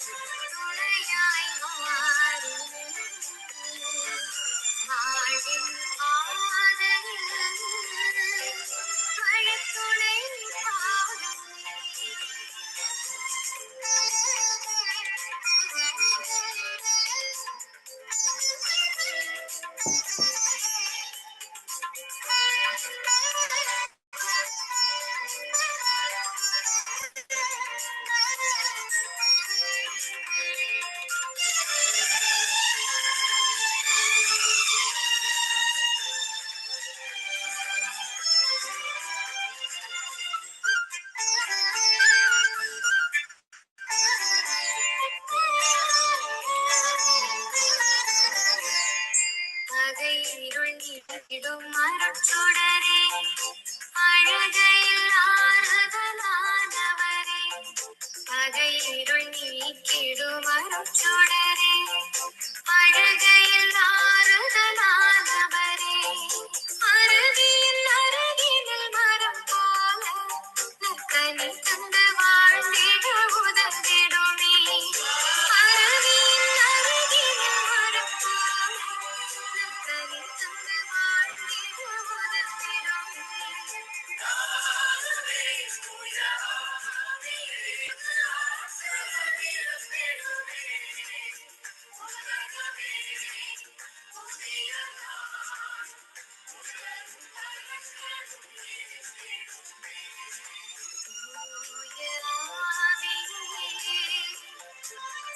துணையாய் மாறும் வாழ்வின் பாதையில் வழித்துணை பாடும். பகை இருள் நீக்கிடும் மருட்சுடரே, அழுகையில் ஆறுதலானவரே. பகை இருள் நீக்கிடும் அருட்சுடரே, அழுகையில் ஆறுதலானவரே. அருகில் அருகினில் மரம் போல நற்கனி தந்து வாழ்ந்திட உதவிடுமே. அருகில் அருகினில் மரம் போல நற்கனி தந்து வாழ்ந்திட உதவிடுமே.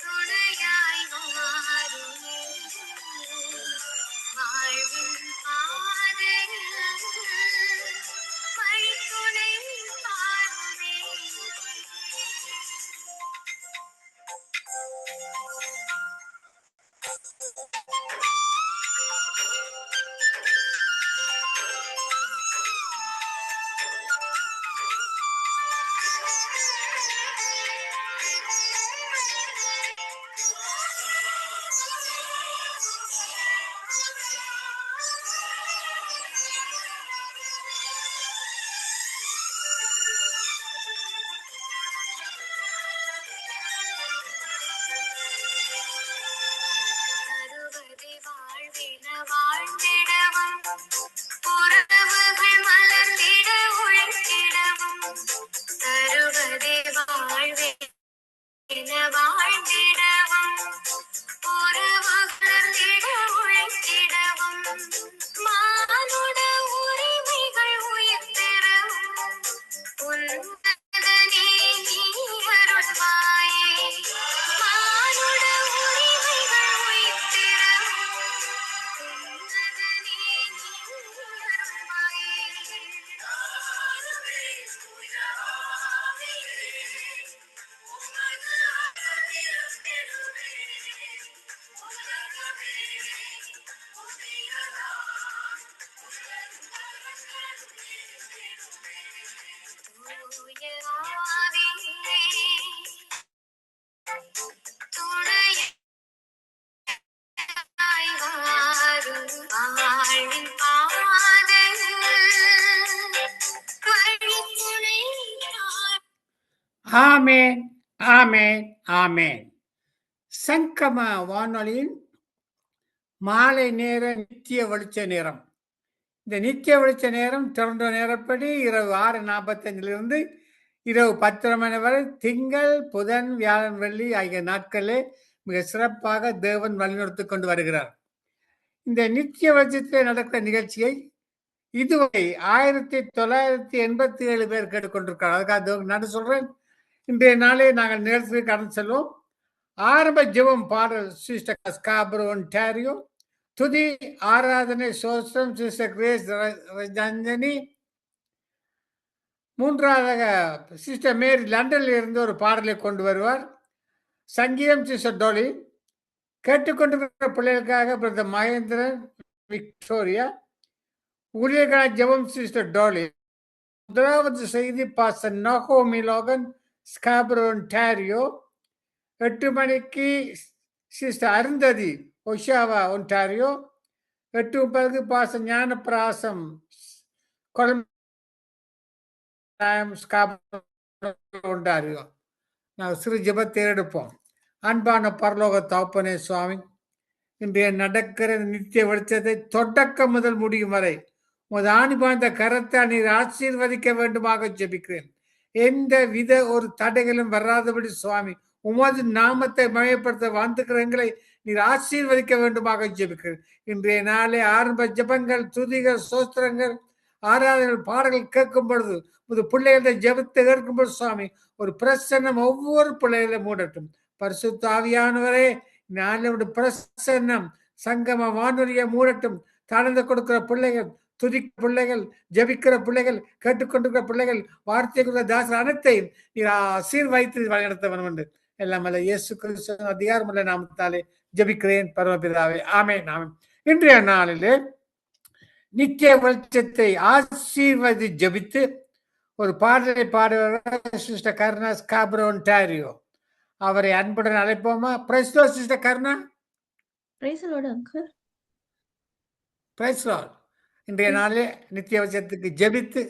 துணையாய் மாறும் வாழ்வின் பாதையில் வழித்துணை பாடுமே. தருவதை வாழ்வின வாழ்ந்திடவும், உறவுகள் மலர்ந்திட உழைத்திடவும். தருவதை வாழ்வின வாழ்ந்திடவும், உறவுகள் திட உழைத்திடவும். மானுட உரிமைகள் உயிர் பெறவும் உன்னதனே நீ அருள்வாயே. மானுட உரிமைகள் உயிர் பெறவும் உன்னதனே நீ அருள்வாயே. தூய ஆவியே, துணையாய் வாரும் வாழ்வின் பாதையில் வழித்துணை பாடும். ஆமேன், ஆமேன், ஆமேன். சங்கம வானொலியின் மாலை நேர நித்திய வெளிச்ச நேரம். இந்த நித்திய வெளிச்ச நேரம் டொரண்டோ நேரப்படி இரவு 6:45 இரவு 10 மணி வரை திங்கள், புதன், வியாழன், வெள்ளி ஆகிய நாட்களே மிக சிறப்பாக தேவன் வழிநடத்தி கொண்டு வருகிறார். இந்த நித்திய வெளிச்சத்தில் நடக்கிற நிகழ்ச்சியை இதுவரை 1987 பேர் கேட்டுக்கொண்டிருக்கிறார். அதுக்காக நான் சொல்றேன், இன்றைய நாளே நாங்கள் நிகழ்ச்சியை கடந்து செல்வோம். ஆரம்ப ஜெபம் பாடல் சிஸ்டர் ஸ்காபரோ ஒன்டாரியோ. துதி ஆராதனை சோஸ்டம் சிஸ்டர் கிரேஸ் ரஞ்சனி. மூன்றாவதாக சிஸ்டர் மேரி லண்டனில் இருந்து ஒரு பாடலை கொண்டு வருவார். சங்கீதம் சிஸ்டர் டோலி. கேட்டுக்கொண்டிருக்கிற பிள்ளைகளுக்காக பிரதர் மகேந்திரன் விக்டோரியா. ஊழியர்களான ஜெபம் சிஸ்டர் டோலி. முதலாவது செய்தி பாஸ்டர் நகோமி லோகன் ஸ்காபரோ ஒன்டாரியோ. 8 மணிக்கு sister Arundhati Oshawa Ontario. 8:30 pastor Gnanaprakasam Ontario. நாங்கள் சிறு ஜெபத்தை எடுப்போம். அன்பான பரலோக தகப்பனே சுவாமி, இன்றைய நடக்கிற நித்திய வெளிச்சத்தை தொடக்கம் முதல் முடியும் வரை உமது ஆணிபாய்ந்த கரத்தால் நீர் ஆசீர்வதிக்க வேண்டுமாக ஜெபிக்கிறேன். எந்த வித ஒரு தடைகளும் வராதபடி சுவாமி உமது நாமத்தை மயப்படுத்த வந்துக்கிற எங்களை நீர் ஆசீர்வதிக்க வேண்டுமாக ஜெபிக்கிறேன். இன்றைய நாளே ஆரம்ப ஜெபங்கள், துதிகள், சோஸ்திரங்கள், ஆராதனைகள், பாடல்கள் கேட்கும் பொழுது புது பிள்ளைகளை ஜெபத்தை கேட்கும் பொழுது சுவாமி ஒரு பிரசன்னம் ஒவ்வொரு பிள்ளைகளை மூடட்டும். பரிசுத்த ஆவியானவரே, நாளோட பிரசன்னம் சங்கம வானொலியை மூடட்டும். தாழ்ந்து கொடுக்கிற பிள்ளைகள், துதிக்கிற பிள்ளைகள், ஜபிக்கிற பிள்ளைகள், கேட்டுக்கொண்டிருக்கிற பிள்ளைகள், வார்த்தை கொடுக்கிற தாசர் அனைத்தையும் நீர் ஆசீர்வதித்து வழிநடத்த வேண்டும் என்று எல்லாம் அல்ல இயேசு கிறிஸ்து அதிகாரமுள்ள நாமத்தாலே ஜபிக்கிறேன் பரமபிதாவே. ஆமென், ஆமென். இன்றைய நாளிலே நித்திய வெளிச்சத்தை ஆசீர்வதி ஜபித்து ஒரு பாடலை பாடுவார் சிஸ்டர் கருணா ஸ்காப்ரோ, ஒன்டாரியோ. அவரை அன்புடன் அழைப்போமா? Praise Lord sister Karuna. Praise Lord uncle. Praise Lord. இன்றைய நாளிலே நித்திய வெளிச்சத்துக்கு ஜெபித்து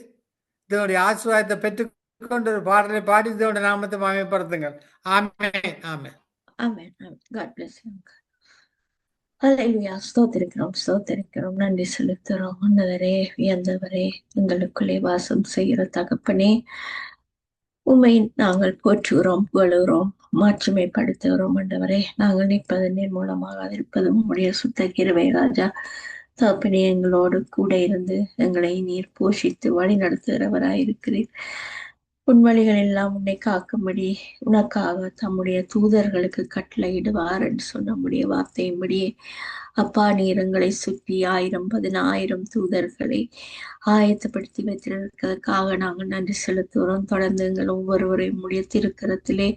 இதனுடைய ஆசீர்வாதத்தை பெற்றுக்கொண்டு ஒரு பாடலை பாடி இதோட நாமத்தை மகிமைப்படுத்துங்கள். ஆமென், ஆமென். ஆமென். God bless you uncle. ஹல்லேலூயா. ஸ்தோத்திரிக்கிறோம், நன்றி செலுத்துறோம். ஆண்டவரே, வியந்தவரே, எங்களுக்குள்ளே வாசம் செய்கிற தகப்பனே, உம்மை நாங்கள் போற்றுகிறோம், புகழுகிறோம், மாட்சிமைப்படுத்துகிறோம். ஆண்டவரே, நாங்கள் நிற்பது நீர் மூலமாக இருப்பதும் உம்முடைய சுத்த கிருபை ராஜா. தகப்பனே, எங்களோடு கூட இருந்து எங்களை நீர் போஷித்து வழி நடத்துகிறவராயிருக்கிறீர். உன் வழிகள் எல்லாம் உன்னை காக்கும்படி உனக்காக தம்முடைய தூதர்களுக்கு கட்டளையிடுவார் என்று சொன்ன முடிய வார்த்தையின்படியே அப்பா, நீர் எங்களை சுற்றி 1000-10,000 தூதர்களை ஆயத்தப்படுத்தி வைத்திருக்கிறதுக்காக நாங்கள் நன்றி செலுத்துகிறோம். தொடர்ந்து எங்கள் ஒவ்வொருவரையும் உடைய திருக்கரத்திலே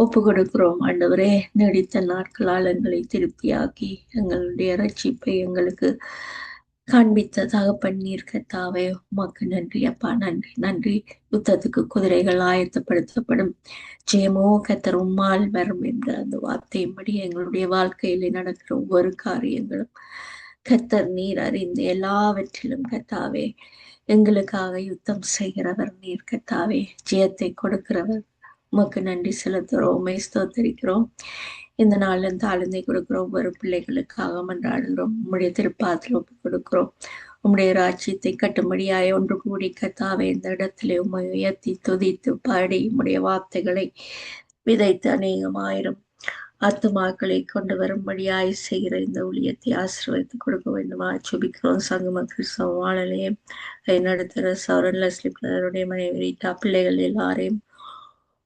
ஒப்பு கொடுக்கிறோம். ஆண்டவரே, நீடித்த நாட்களால் எங்களை திருப்தியாக்கி எங்களுடைய ரட்சிப்பை எங்களுக்கு காண்பித்த தகப்பன் நீர் கர்த்தாவே, உமக்கு நன்றி அப்பா. நன்றி, நன்றி. யுத்தத்துக்கு குதிரைகள் ஆயத்தப்படுத்தப்படும், ஜெயமோ கர்த்தர் உம்மால் வரும் என்ற அந்த வார்த்தையின்படி எங்களுடைய வாழ்க்கையில நடக்கிற ஒவ்வொரு காரியங்களும் கர்த்தர் நீர் அறிந்து எல்லாவற்றிலும் கர்த்தாவே எங்களுக்காக யுத்தம் செய்கிறவர் நீர் கர்த்தாவே, ஜெயத்தை கொடுக்கிறவர். உமக்கு நன்றி செலுத்துகிறோம், உம்மை ஸ்தோத்திரிக்கிறோம். இந்த நாளில் தாழ்ந்தை கொடுக்கிறோம், ஒவ்வொரு பிள்ளைகளுக்காக மன்றாடுகிறோம். உம்முடைய திருப்பாத்தில் ஒப்பு கொடுக்கிறோம். உம்முடைய ராஜ்யத்தை கட்டும்படியாய் ஒன்று கூடி கர்த்தாவே இந்த இடத்திலே உம்மை உயர்த்தி துதித்து பாடி உம்முடைய வார்த்தைகளை விதைத்து அநேகமாயிரம் ஆத்துமாக்களை கொண்டு வரும்படியாய் செய்கிற இந்த ஊழியத்தை ஆசீர்வதித்து கொடுக்க வேண்டுமா ஜெபிக்கிறோம். சங்கம கிறிஸ்தவ வாழலையும் நடத்துகிற சௌரன் லெஸ்லி பிள்ளைகளுடைய மனைவி ரீட்டா, பிள்ளைகள் எல்லாரையும்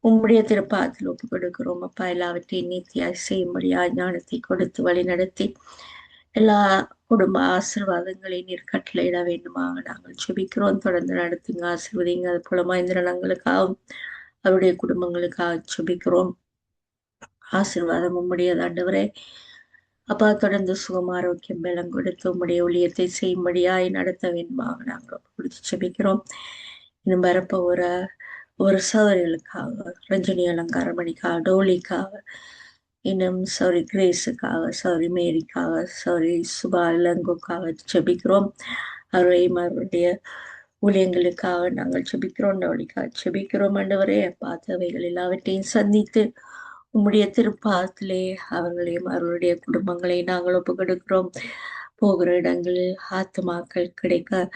உம்முடைய திருப்பாத்தில் ஒப்பு கொடுக்கிறோம் அப்பா. எல்லாவற்றையும் நீத்தியாய் செய்யும்படியாய் ஞானத்தை கொடுத்து வழி நடத்தி எல்லா குடும்ப ஆசீர்வாதங்களை நீர் கட்டளையிட வேண்டுமாக நாங்கள் ஜெபிக்கிறோம். தொடர்ந்து நடத்துங்க, ஆசீர்வதிங்க. அது போல மகேந்திரனங்களுக்காகவும் அவருடைய குடும்பங்களுக்காக ஜெபிக்கிறோம். ஆசீர்வாதம் உம்முடையது ஆண்டவரே அப்பா. தொடர்ந்து சுகம், ஆரோக்கியம், பலம் கொடுத்து உம்முடைய ஊழியத்தை செய்யும்படியாய் நடத்த வேண்டுமாக நாங்கள் கொடுத்து ஜெபிக்கிறோம். இன்னும் வரப்ப ஒரு சகோதரிகளுக்காக, ரஞ்சனி அலங்காரமணிக்காக, டோலிக்காக, இன்னும் சௌரி கிரேஸுக்காக, சௌரி மேரிக்காக, சௌரி சுபா இளங்கோக்காக ஜெபிக்கிறோம். அவருடைய ஊழியங்களுக்காக நாங்கள் ஜெபிக்கிறோம், டோலிக்காக ஜெபிக்கிறோம். ஆண்டவரே அப்பா, தேவைகள் எல்லாவற்றையும் சந்தித்து உம்முடைய திருப்பாத்திலே அவர்களையும் அவர்களுடைய குடும்பங்களையும் நாங்கள் ஒப்பு கொடுக்கிறோம். போகிற இடங்களில் ஆத்துமாக்கள் கிடைக்க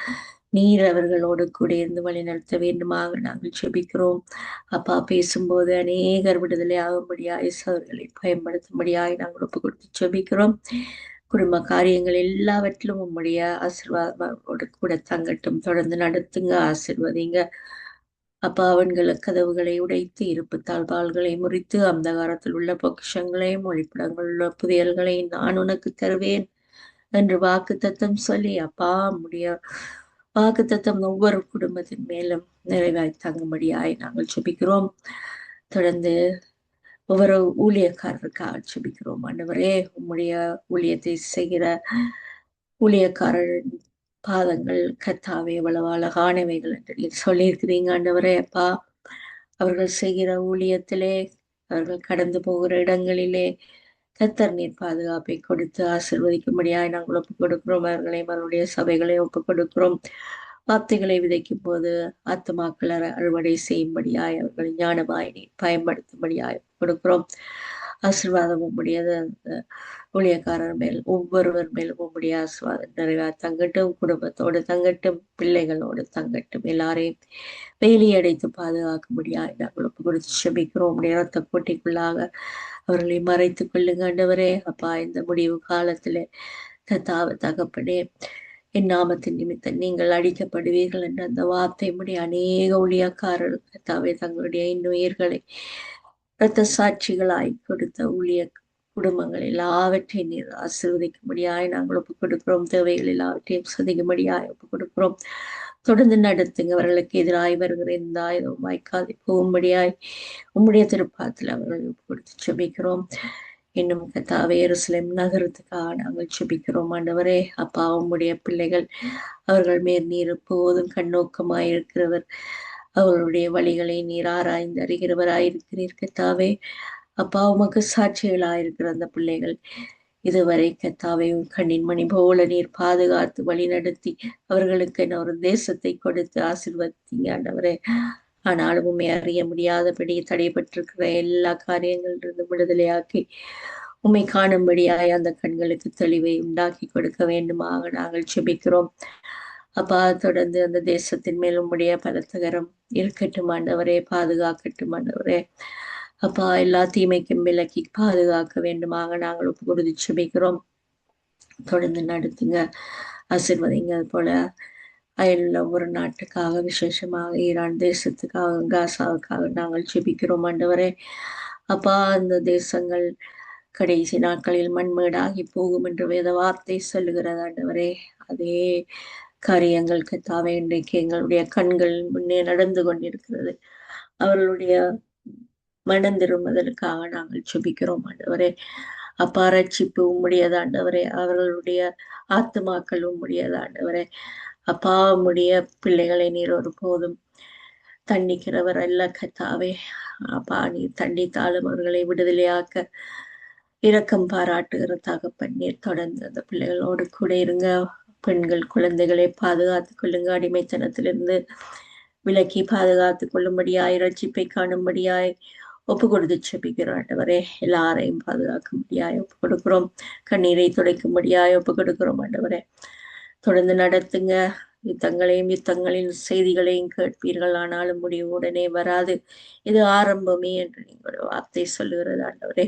நீர் அவர்களோடு கூட இருந்து வழி நடத்த வேண்டுமாக நாங்கள் ஜெபிக்கிறோம் அப்பா. பேசும்போது அநேகர் விடுதலை ஆகும்படியாய் அவர்களை பயன்படுத்தும்படியாய் நாங்கள் ஒப்பு கொடுத்து ஜெபிக்கிறோம். குடும்ப காரியங்கள் எல்லாவற்றிலும் உம்முடைய ஆசீர்வாதோடு கூட தங்கட்டும். தொடர்ந்து நடத்துங்க, ஆசீர்வதிங்க அப்பா. அவன்களை கதவுகளை உடைத்து, இருப்பு தாழ்பால்களை முறித்து, அந்தகாரத்தில் உள்ள பொக்கிஷங்களையும் ஒளிப்படங்கள் உள்ள புதையல்களை நான் உனக்கு தருவேன் என்று வாக்கு தத்தம் சொல்லி அப்பா, உம்முடைய வாக்கு தத்தம் ஒவ்வொரு குடும்பத்தின் மேலும் நிறைவாய் தங்கும்படியாய் நாங்கள் ஜெபிக்கிறோம். தொடர்ந்து ஒவ்வொரு ஊழியக்காரருக்காக ஜெபிக்கிறோம். ஆண்டவரே, உம்முடைய ஊழியத்தை செய்கிற ஊழியக்காரர் பாதங்கள் கர்த்தாவே எவ்வளவு அழகானவைகள் என்று நீர் சொல்லியிருக்கிறீங்க ஆண்டவரே அப்பா. அவர்கள் செய்கிற ஊழியத்திலே, அவர்கள் கடந்து போகிற இடங்களிலே கர்த்தர் நீர் பாதுகாப்பை கொடுத்து ஆசீர்வதிக்கும்படியாய் நாங்கள் ஒப்புக் கொடுக்கிறோம். அவர்களையும் அவருடைய சபைகளை ஒப்புக் கொடுக்கிறோம். வார்த்தைகளை விதைக்கும் போது ஆத்துமாக்கள் அறுவடை செய்யும்படியாய் அவர்களை ஞானமாய் நீர் பயன்படுத்தும்படியாய் கொடுக்கிறோம். ஆசீர்வாதம் உம்முடையது அந்த ஊழியக்காரர் மேல் ஒவ்வொருவர் மேலும் உம்முடைய ஆசீர்வாதம் நிறைவா தங்கட்டும், குடும்பத்தோடு தங்கட்டும், பிள்ளைகளோடு தங்கட்டும், எல்லாரையும் வேலி அடைத்து பாதுகாக்கும்படியாக நாங்கள் ஒப்பு கொடுத்து செபிக்கிறோம். உம்முடைய ரத்த கோட்டைக்குள்ளாக அவர்களை மறைத்துக் கொள்ளுங்க ஆண்டவரே. அப்பா, இந்த முடிவு காலத்திலே தகப்பனே, என் நாமத்தின் நிமித்தம் நீங்கள் அடிக்கப்படுவீர்கள் என்ற அந்த வார்த்தை உடைய அநேக ஊழியக்காரர்கள் கர்த்தாவே தங்களுடைய இன்னுயிர்களை இரத்த சாட்சிகளாய் கொடுத்த ஊழிய குடும்பங்கள் எல்லாவற்றையும் நீர் ஆசீர்வதிக்கும்படியாய் நாங்கள் ஒப்புக் கொடுக்கிறோம். தேவைகள் எல்லாவற்றையும் சதிக்கும்படியாய் ஒப்புக் கொடுக்கிறோம். தொடர்ந்து நடத்துங்க. அவர்களுக்கு எதிராய் வருகிற இந்த ஆயுதம் வாய்க்காது போகும்படியாய் உம்முடைய திருப்பாத்தில் அவர்களை ஒப்புக் கொடுத்து செபிக்கிறோம். இன்னும் கர்த்தாவே, எருசலேம் நகரத்துக்காக நாங்கள் செபிக்கிறோம் ஆண்டவரே. அப்பா, உம்முடைய பிள்ளைகள் அவர்கள் மேல் நீர் எப்போதும் கண்ணோக்கமாயிருக்கிறவர். அவர்களுடைய வழிகளை நீர் ஆராய்ந்து அறிகிறவராயிருக்கிறீர் கர்த்தாவே. அப்பா, உமக்கு சாட்சிகளாயிருக்கிற அந்த பிள்ளைகள் இதுவரை கர்த்தாவே கண்ணின் மணி போல நீர் பாதுகாத்து வழி நடத்தி அவர்களுக்கு என்ன ஒரு தேசத்தை கொடுத்து ஆசீர்வதித்தீங்க ஆண்டவரே. ஆனாலும் உண்மை அறிய முடியாதபடி தடைபட்டிருக்கிற எல்லா காரியங்களிலிருந்து விடுதலையாக்கி உண்மை காணும்படியாய் அந்த கண்களுக்கு தெளிவை உண்டாக்கி கொடுக்க வேண்டுமாக நாங்கள் செபிக்கிறோம். அப்பா, தொடர்ந்து அந்த தேசத்தின் மேல் உம்முடைய பலத்தகரம் இருக்கட்டும் ஆண்டவரே, பாதுகாக்கட்டும் ஆண்டவரே. அப்பா, எல்லா தீமைக்கும் விலக்கி பாதுகாக்க வேண்டுமாக நாங்கள் ஒப்பு கொடுத்து செபிக்கிறோம். தொடர்ந்து நடத்துங்க, ஆசீர்வதிங்க. அது போல அயல்ல ஒரு நாட்டுக்காக, விசேஷமாக ஈரான் தேசத்துக்காக, காசாவுக்காக நாங்கள் செபிக்கிறோம் ஆண்டவரே. அப்பா, அந்த தேசங்கள் கடைசி நாட்களில் மண்மேடாகி போகும் என்று வேத வார்த்தை சொல்லுகிறது ஆண்டவரே. அதே காரியங்கள் கர்த்தாவே இன்றைக்கு எங்களுடைய கண்கள் முன்னே நடந்து கொண்டிருக்கிறது. அவர்களுடைய மனம் திரும்புதலுக்காக நாங்கள் செபிக்கிறோம் ஆண்டவரே. அப்பா, ரட்சிப்பு உம்முடையது ஆண்டவரே. அவர்களுடைய ஆத்துமாக்கள் உம்முடையது ஆண்டவரே. அப்பா, உம்முடைய பிள்ளைகளை நீர் ஒருபோதும் தண்டிக்கிறவர் அல்ல கர்த்தாவே. அப்பா, நீர் தண்டித்தாலும் அவர்களை விடுதலையாக்க இரக்கம் பாராட்டுகிற தகப்பன் நீர். தொடர்ந்து அந்த பிள்ளைகளோடு கூட இருங்க. பெண்கள் குழந்தைகளை பாதுகாத்துக் கொள்ளுங்க. அடிமைத்தனத்திலிருந்து விலக்கி பாதுகாத்துக் கொள்ளும்படியாய், ரட்சிப்பை காணும்படியாய் ஒப்பு கொடுத்து செபிக்கிறோம் ஆண்டவரே. எல்லாரையும் பாதுகாக்கும்படியாய் ஒப்பு கொடுக்கிறோம். கண்ணீரை துடைக்கும்படியாய் ஒப்பு கொடுக்கிறோம் ஆண்டவரே. தொடர்ந்து நடத்துங்க. யுத்தங்களின் செய்திகளையும் கேட்பீர்கள், ஆனாலும் முடிவு உடனே வராது, இது ஆரம்பமே என்று நீங்களோட வார்த்தை சொல்லுகிறது ஆண்டவரே.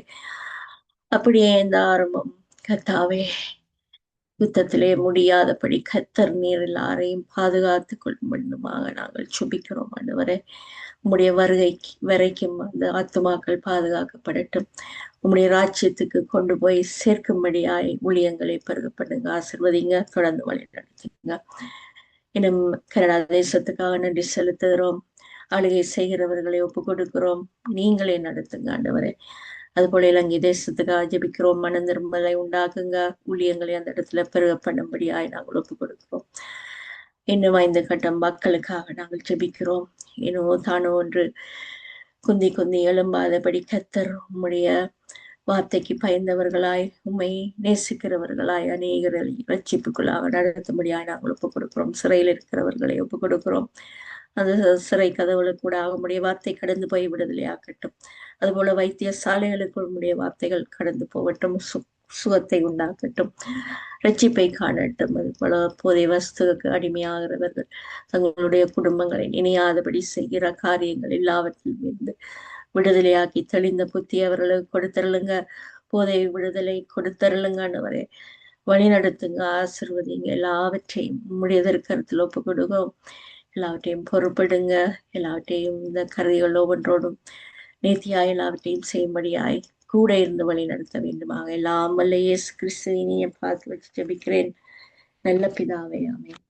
அப்படியே இந்த ஆரம்பம் கர்த்தாவே யுத்தத்திலே முடியாதபடி கர்த்தர் நீர் எல்லாரையும் பாதுகாத்துக் கொள்ளும்படியாக நாங்கள் சுபிக்கிறோம் ஆண்டவரே. உம்முடைய வருகைக்கு வரைக்கும் அந்த ஆத்துமாக்கள் பாதுகாக்கப்படட்டும். உம்முடைய ராஜ்யத்துக்கு கொண்டு போய் சேர்க்கும்படியாய் ஊழியங்களை பெருக பண்ணுங்க, ஆசிர்வதிங்க, தொடர்ந்து வழி நடத்துங்க. இன்னும் கனடா தேசத்துக்காக நன்றி செலுத்துகிறோம். ஆளுகை செய்கிறவர்களை ஒப்பு கொடுக்கிறோம். நீங்களே நடத்துங்க ஆண்டவரே. அதுபோல இலங்கை தேசத்துக்காக ஜெபிக்கிறோம். மனம் திரும்பலை உண்டாக்குங்க. ஊழியங்களை அந்த இடத்துல பெருக பண்ணும்படியாய் நாங்கள் ஒப்பு கொடுக்கிறோம். இன்னும் 5 கட்டம் மக்களுக்காக நாங்கள் ஜெபிக்கிறோம். இன்னும் தானோ ஒன்று குந்தி குந்தி எழும்பாதபடி கர்த்தர் உம்முடைய வார்த்தைக்கு பயந்தவர்களாய், உம்மை நேசிக்கிறவர்களாய் அநேகரை ரட்சிப்புக்குள்ளாக நடத்தும்படியாய் நாங்கள் ஒப்புக் கொடுக்கிறோம். சிறையில் இருக்கிறவர்களை ஒப்புக் கொடுக்கிறோம். அந்த சிறை கதவுகளுக்கு கூட உம்முடைய வார்த்தை கடந்து போய் விடுதலையாக்கட்டும். அதுபோல வைத்தியசாலைகளுக்கு உம்முடைய வார்த்தைகள் கடந்து போகட்டும், சுகத்தை உண்டாக்கட்டும், ரட்சிப்பை காணட்டும். அதுபோல போதைய வஸ்துவுக்கு அடிமையாகிறவர்கள் தங்களுடைய குடும்பங்களை நினையாதபடி செய்கிற காரியங்கள் எல்லாவற்றிலும் இருந்து விடுதலையாக்கி தெளிந்த புத்தி அவர்களுக்கு கொடுத்தருளுங்க. போதை விடுதலை கொடுத்தருளுங்கன்னவரே. வழி நடத்துங்க, ஆசிர்வதிங்க. எல்லாவற்றையும் உம்முடைய கருத்தில் ஒப்பு கொடுக்கும். எல்லாவற்றையும் பொறுப்படுங்க. எல்லாவற்றையும் இந்த கருதிகள் ஒவ்வொன்றோடும் நேர்த்தியாய் எல்லாவற்றையும் செய்யும்படியாய் கூட இருந்து வழி நடத்த வேண்டுமாக எல்லாம் வல்ல இயேசு கிறிஸ்துவினை பார்த்து வச்சு ஜெபிக்கிறேன் நல்ல பிதாவே, ஆமென்.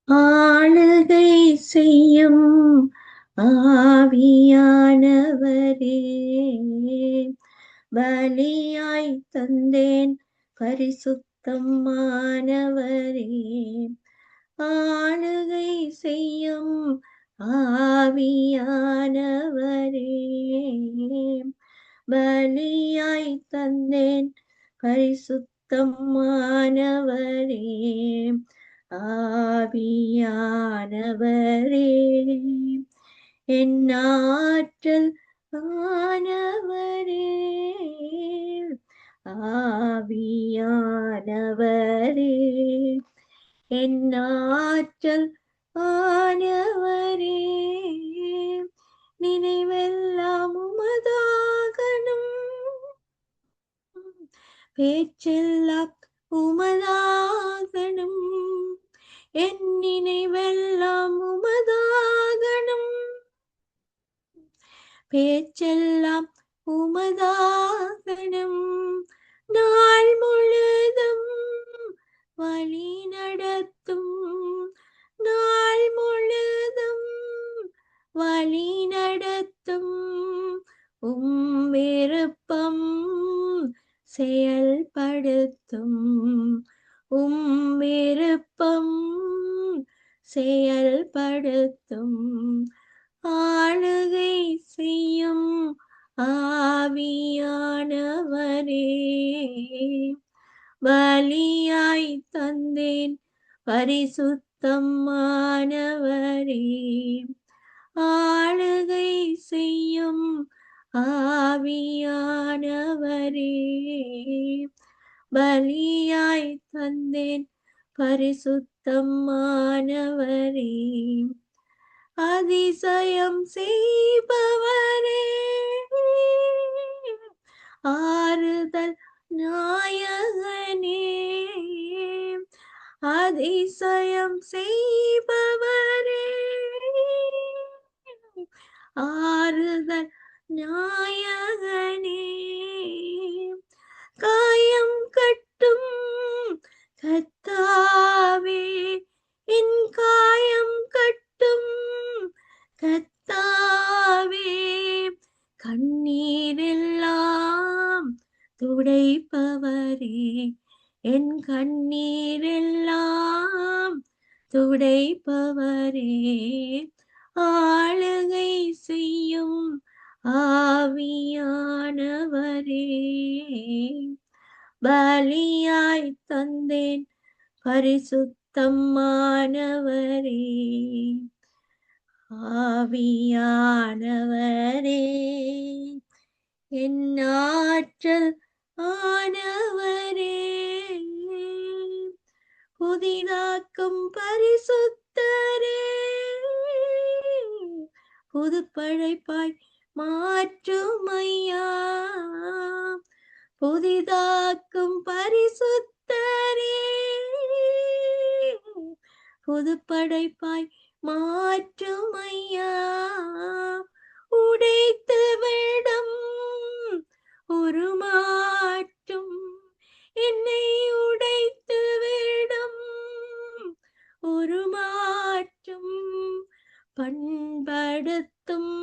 ஆளுகை செய்யும் ஆவியானவரே, பலியாய் தந்தேன் பரிசுத்தமானவரே. ஆளுகை செய்யும் ஆவியானவரே, பலியாய் தந்தேன் பரிசுத்தமானவரே. ஆவியானவரே, என் ஆற்றல் ஆனவரே, ஆவியானவரே என் ஆற்றல் ஆனவரே நினைவெல்லாம் உமதாகணும் பேச்செல்லாம் உமதாகணும் என் நினைவெல்லாம் உமதாகணும் பேச்செல்லாம் உமதாகணும் நாள் முழுதும் வழி நடத்தும் நாள் முழுதும் வழி நடத்தும் விருப்பம் செயல்படுத்தும் விருப்பம் செயல்படுத்தும் ஆளுகை செய்யும் ஆவியானவரே பலியாய் தந்தேன் பரிசுத்தமானவரே ஆளுகை செய்யும் ஆவியானவரே பலியாய் தந்தேன் பரிசுத்தமானவரே அதிசயம் செய்பவரே ஆறுதல் நாயகனே அதிசயம் செய்பவரே ஆறுதல் நாயகனே காயம் கட்டும் கர்த்தாவே என் காயம் கட்டும் கர்த்தாவே கண்ணீரெல்லாம் துடைப்பவரே என் கண்ணீரெல்லாம் துடைப்பவரே ஆளுகை செய்யும் ஆவியானவரே பலியாய் தந்தேன் பரிசுத்தமானவரே ஆவியானவரே என் ஆற்றல் ஆனவரே புதிதாக்கும் பரிசுத்தரே புது படைப்பாய் மாற்றும் ஐயா புதிதாக்கும் பரிசுத்தரே புது படைப்பாய் மாற்றும் ஐயா உடைத்து விடும் ஒரு மாற்றும் என்னை உடைத்து விடும் ஒரு மாற்றும் பண்படுத்தும்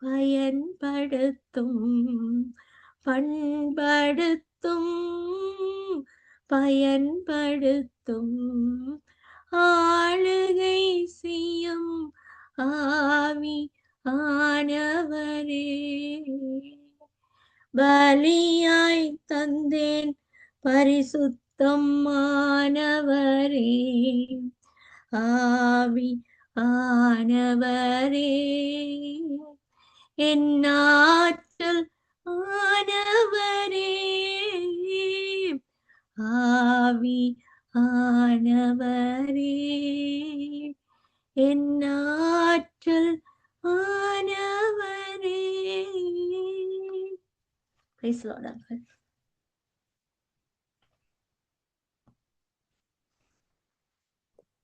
பயன்படுத்தும் பண்படுத்தும் பயன்படுத்தும் ஆளுகை செய்யும் ஆவி ஆனவரே பலியாய் தந்தேன் பரிசுத்தமானவரே ஆவி ஆனவரே என் ஆற்றல் ஆனவரே ஆவி ஆனவரே என் ஆற்றல் ஆனவரே. Praise the Lord, uncle.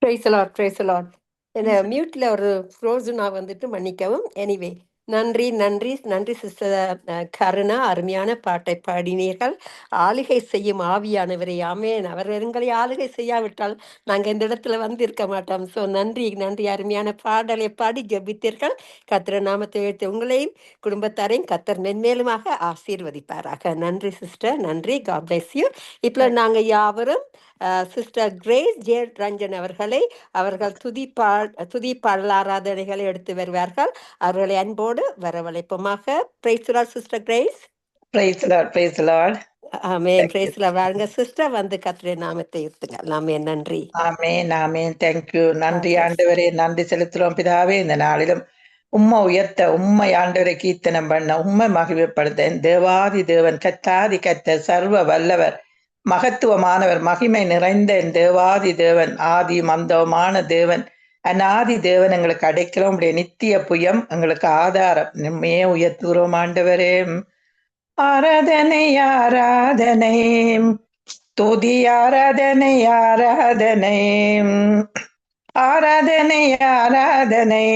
Praise the Lord, praise the Lord. இந்த மியூட்ல ஒரு ஃப்ரோசனா வந்துட்டு மன்னிக்கவும். எனிவே நன்றி நன்றி நன்றி சிஸ்டர் கருணா, அருமையான பாட்டை பாடினீர்கள். ஆளுகை செய்யும் ஆவியானவரை ஆமென். அவர் எங்களை ஆளுகை செய்யாவிட்டால் நாங்கள் இந்த இடத்துல வந்து இருக்க மாட்டோம். ஸோ நன்றி நன்றி, அருமையான பாடலை பாடி ஜெபித்தீர்கள். கர்த்தர் நாமத்தை உயர்த்தி உங்களையும் குடும்பத்தாரையும் கர்த்தர் மென்மேலுமாக ஆசீர்வதிப்பாராக. நன்றி சிஸ்டர், நன்றி. God bless you. இப்போ நாங்கள் யாவரும் சிஸ்டர் கிரேஸ் ஜே ரஞ்சன் அவர்கள் துதி பாடல் ஆராதனைகளை எடுத்து வருவார்கள். அவர்களை அன்போடு வரவழைப்போமாக. Praise the Lord sister Grace. Praise the Lord, praise the Lord. ஆமென். Praise the Lord. வாருங்க சிஸ்டர், வந்து கர்த்தருடைய நாமத்தை உயர்த்துங்க. ஆமென். நன்றி. ஆமென், ஆமென். தேங்க்யூ. நன்றி ஆண்டவரே, நன்றி செலுத்துறோம் பிதாவே. இந்த நாளிலும் உம்மை உயர்த்த, உம்மை ஆண்டவரை கீர்த்தனம் பண்ண, உம்மை மகிமைப்படுத்த, என் தேவாதி தேவன், கத்தாதி கத்த, சர்வ வல்லவர், மகத்துவமானவர், மகிமை நிறைந்த என் தேவாதி தேவன், ஆதி மந்தமான தேவன், அநாதி தேவன், எங்களுக்கு அடைக்கலம், உடைய நித்திய புயம் எங்களுக்கு ஆதாரம். நம்மையே உயர்த்துகிறோம் ஆண்டவரே. ஆராதனை ஆராதனை, துதி ஆராதனை ஆராதனை, ஆராதனை ஆராதனை,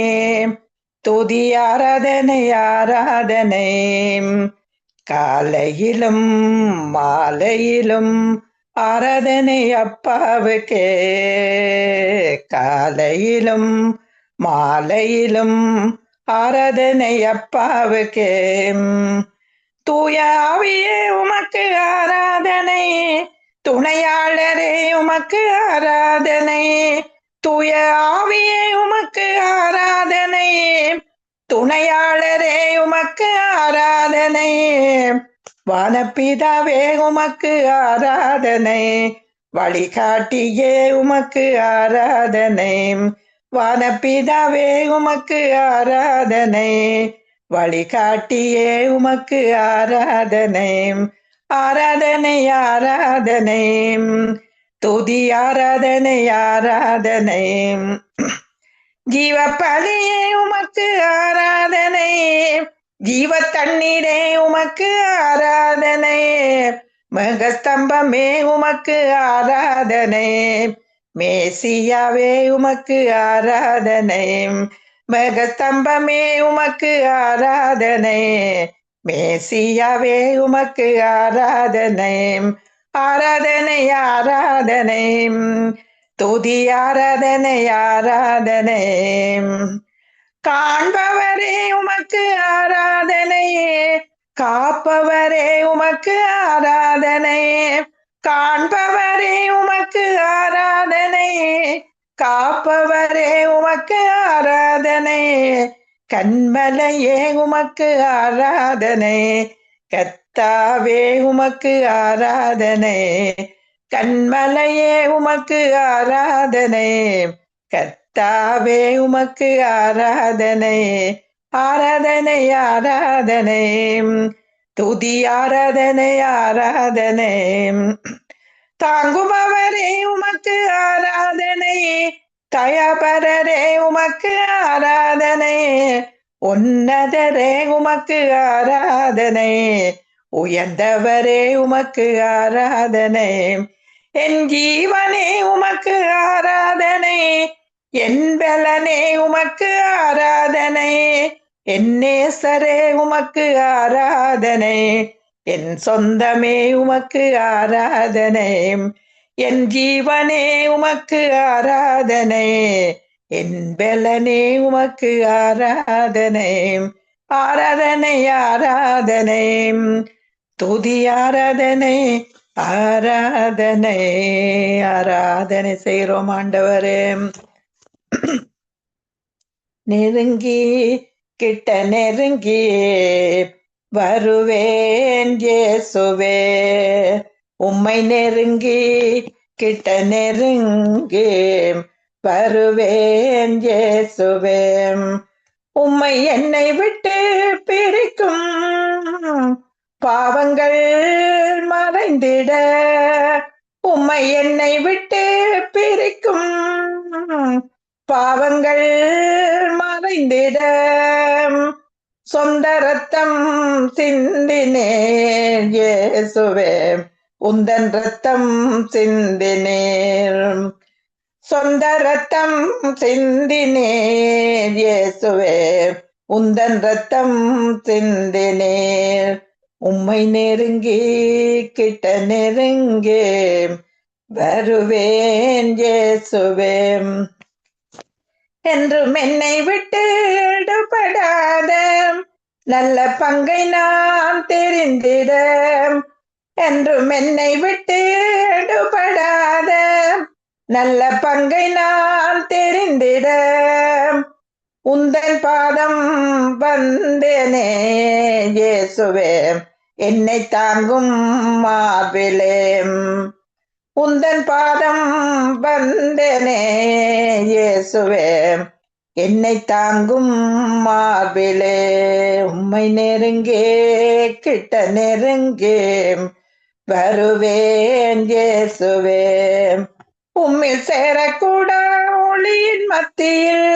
துதி ஆராதனை ஆராதனை, காலையிலும் மாலையிலும் ஆராதனை அப்பாவுக்கே, காலையிலும் மாலையிலும் ஆராதனை அப்பாவுக்கே, தூய ஆவியே உமக்கு ஆராதனை, துணையாளரே உமக்கு ஆராதனை, தூய ஆவியே உமக்கு ஆராதனை, துணையாளரே உமக்கு ஆராதனை, வானப்பிதாவே உமக்கு ஆராதனை, வழிகாட்டியே உமக்கு ஆராதனை, வானப்பிதாவே உமக்கு ஆராதனை, வழிகாட்டியே உமக்கு ஆராதனை, ஆராதனை ஆராதனை, துதி ஆராதனை ஆராதனை, ஜீவ பலியே உமக்கு ஆராதனை, ஜீவ தண்ணீரே உமக்கு ஆராதனை, மேகஸ்தம்பமே உமக்கு ஆராதனை, மேசியாவே உமக்கு ஆராதனை, மேகஸ்தம்பமே உமக்கு ஆராதனை, மேசியாவே உமக்கு ஆராதனை, ஆராதனை ஆராதனை, துதி ஆராதனை ஆராதனை, காண்பவரே உமக்கு ஆராதனை, காப்பவரே உமக்கு ஆராதனை, காண்பவரே உமக்கு ஆராதனை, காப்பவரே உமக்கு ஆராதனை, கண்மலையே உமக்கு ஆராதனை, கத்தாவே உமக்கு ஆராதனை, கண்மலையே உமக்கு ஆராதனை, கத்தாவே உமக்கு ஆராதனை, ஆராதனை ஆராதனை, துதி ஆராதனை ஆராதனை, தாங்குபவரே உமக்கு ஆராதனை, தயாபரரே உமக்கு ஆராதனை, உன்னதரே உமக்கு ஆராதனை, உயர்ந்தவரே உமக்கு ஆராதனை, என் ஜீவனே உமக்கு ஆராதனை, என் பலனே உமக்கு ஆராதனை, என் நேசரே உமக்கு ஆராதனை, என் சொந்தமே உமக்கு ஆராதனை, என் ஜீவனே உமக்கு ஆராதனை, என் பலனே உமக்கு ஆராதனை, ஆராதனை ஆராதனை, துதி ஆராதனை ஆராதனை, ஆராதனை செய்கிறோம் ஆண்டவரே. நெருங்கி கிட்ட நெருங்கி வருவேன் இயேசுவே, உம்மை நெருங்கி கிட்ட நெருங்கி வருவேன் இயேசுவே, உம்மை என்னை விட்டு பிரிக்கும் பாவங்கள் மறைந்திட, உம்மை என்னை விட்டு பிரிக்கும் பாவங்கள் மறைந்திட, சொந்த ரத்தம் சிந்தினேன் இயேசுவே, உந்தன் ரத்தம் சிந்தினேன், சொந்த ரத்தம் சிந்தினேன் இயேசுவே, உந்தன் ரத்தம் சிந்தினேன், உம்மை நெருங்கி கிட்ட நெருங்கி வருவேன் இயேசுவே, என்றும் என்னை விட்டு எடுபடாத நல்ல பங்கை நான் தெரிந்திட, என்றும் என்னை விட்டு எடுபடாத நல்ல பங்கை நான் தெரிந்திட, உந்தன் பாதம் வந்தேனே இயேசுவே, என்னை தாங்கும் மார்பிலே, உந்தன் பாதம் வந்தேனே இயேசுவே, என்னை தாங்கும் மார்பிலே உம்மை நெருங்கே கிட்ட நெருங்கே வருவேன் இயேசுவே. உம்மில் சேரக்கூட ஒளியின் மத்தியில்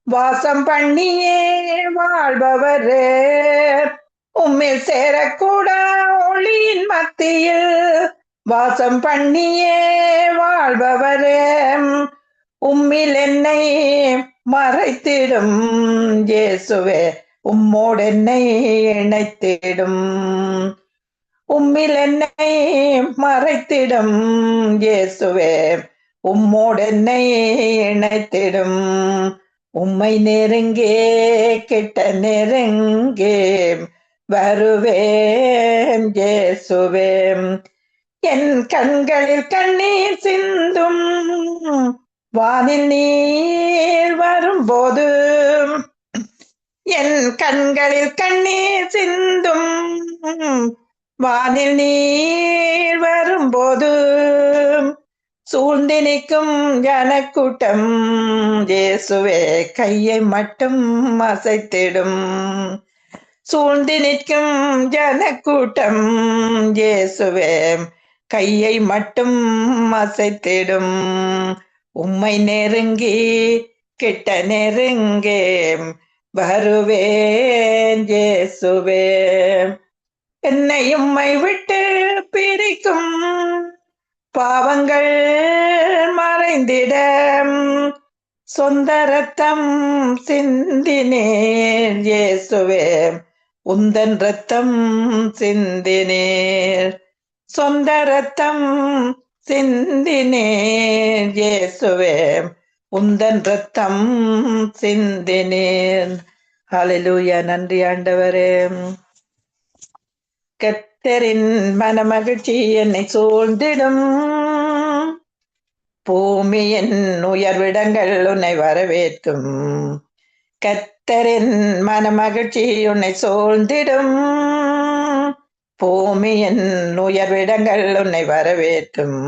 வாசம் பண்ணியே வாழ்பவரே. உம்மில் சேரக்கூட ஒளியின் மத்தியில் வாசம் பண்ணியே வாழ்பவரே. உம்மில் என்னை மறைத்திடும் இயேசுவே, உம்மோடு என்னை இணைத்திடும். உம்மில் என்னை மறைத்திடும் இயேசுவே, உம்மோடு என்னை இணைத்திடும். உம்மை நெருங்கே கிட்ட நெருங்கே வருவேன் இயேசுவே. என் கண்களில் கண்ணீர் சிந்தும் வானில் நீர் வரும்போது, என் கண்களில் கண்ணீர் சிந்தும் வானில் நீர் வரும்போது, சூழ்ந்து நிற்கும் ஜனக்கூட்டம் இயேசுவே கையை மட்டும் அசைத்திடும். சூழ்ந்து நிற்கும் ஜனக்கூட்டம் இயேசுவே கையை மட்டும் அசைத்திடும். உம்மை நெருங்கி கிட்ட நெருங்கே வருவேன் இயேசுவே. என்னை உம்மை விட்டு பிரிக்கும் பாவங்கள் மறைந்திட சொந்த ரத்தம் சிந்தினேர் இயேசுவே, உந்தன் ரத்தம் சிந்தினேர். சொந்த ரத்தம் சிந்தினேர் இயேசுவே, உந்தன் ரத்தம் சிந்தினேர். ஹல்லேலூயா. நன்றி ஆண்டவரே. கர்த்தரின் மனமகிழ்ச்சி என்னை சூழ்ந்திடும். பூமியின் உயர்விடங்கள் உன்னை வரவேற்கும். கர்த்தரின் மனமகிழ்ச்சி உன்னை சூழ்ந்திடும். பூமியின் உயர்விடங்கள் உன்னை வரவேற்கும்.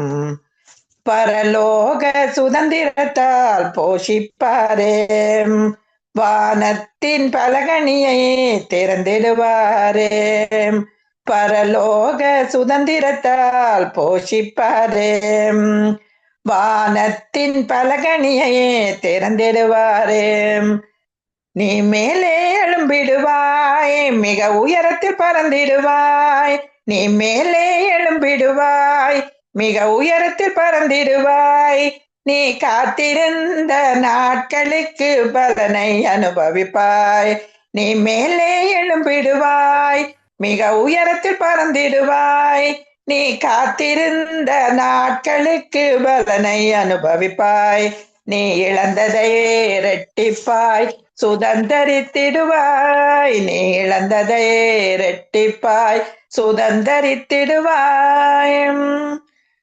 பரலோக சுதந்திரத்தால் போஷிப்பாரே, வானத்தின் பலகணியை திறந்திடுவாரே. பரலோக சுதந்திரத்தால் போஷிப்பாரே, வானத்தின் பலகணியை திறந்திடுவாரே. நீ மேலே எழும்பிடுவாய், மிக உயரத்தில் பறந்திடுவாய். நீ மேலே எழும்பிடுவாய், மிக உயரத்தில் பறந்திடுவாய். நீ காத்திருந்த நாட்களுக்கு பலனை அனுபவிப்பாய். நீ மேலே எழும்பிடுவாய், மிக உயரத்தில் பறந்திடுவாய். நீ காத்திருந்த நாட்களுக்கு பலனை அனுபவிப்பாய். நீ இழந்ததை இரட்டிப்பாய் சுதந்தரித்திடுவாய். நீ இழந்ததை இரட்டிப்பாய் சுதந்தரித்திடுவாய்.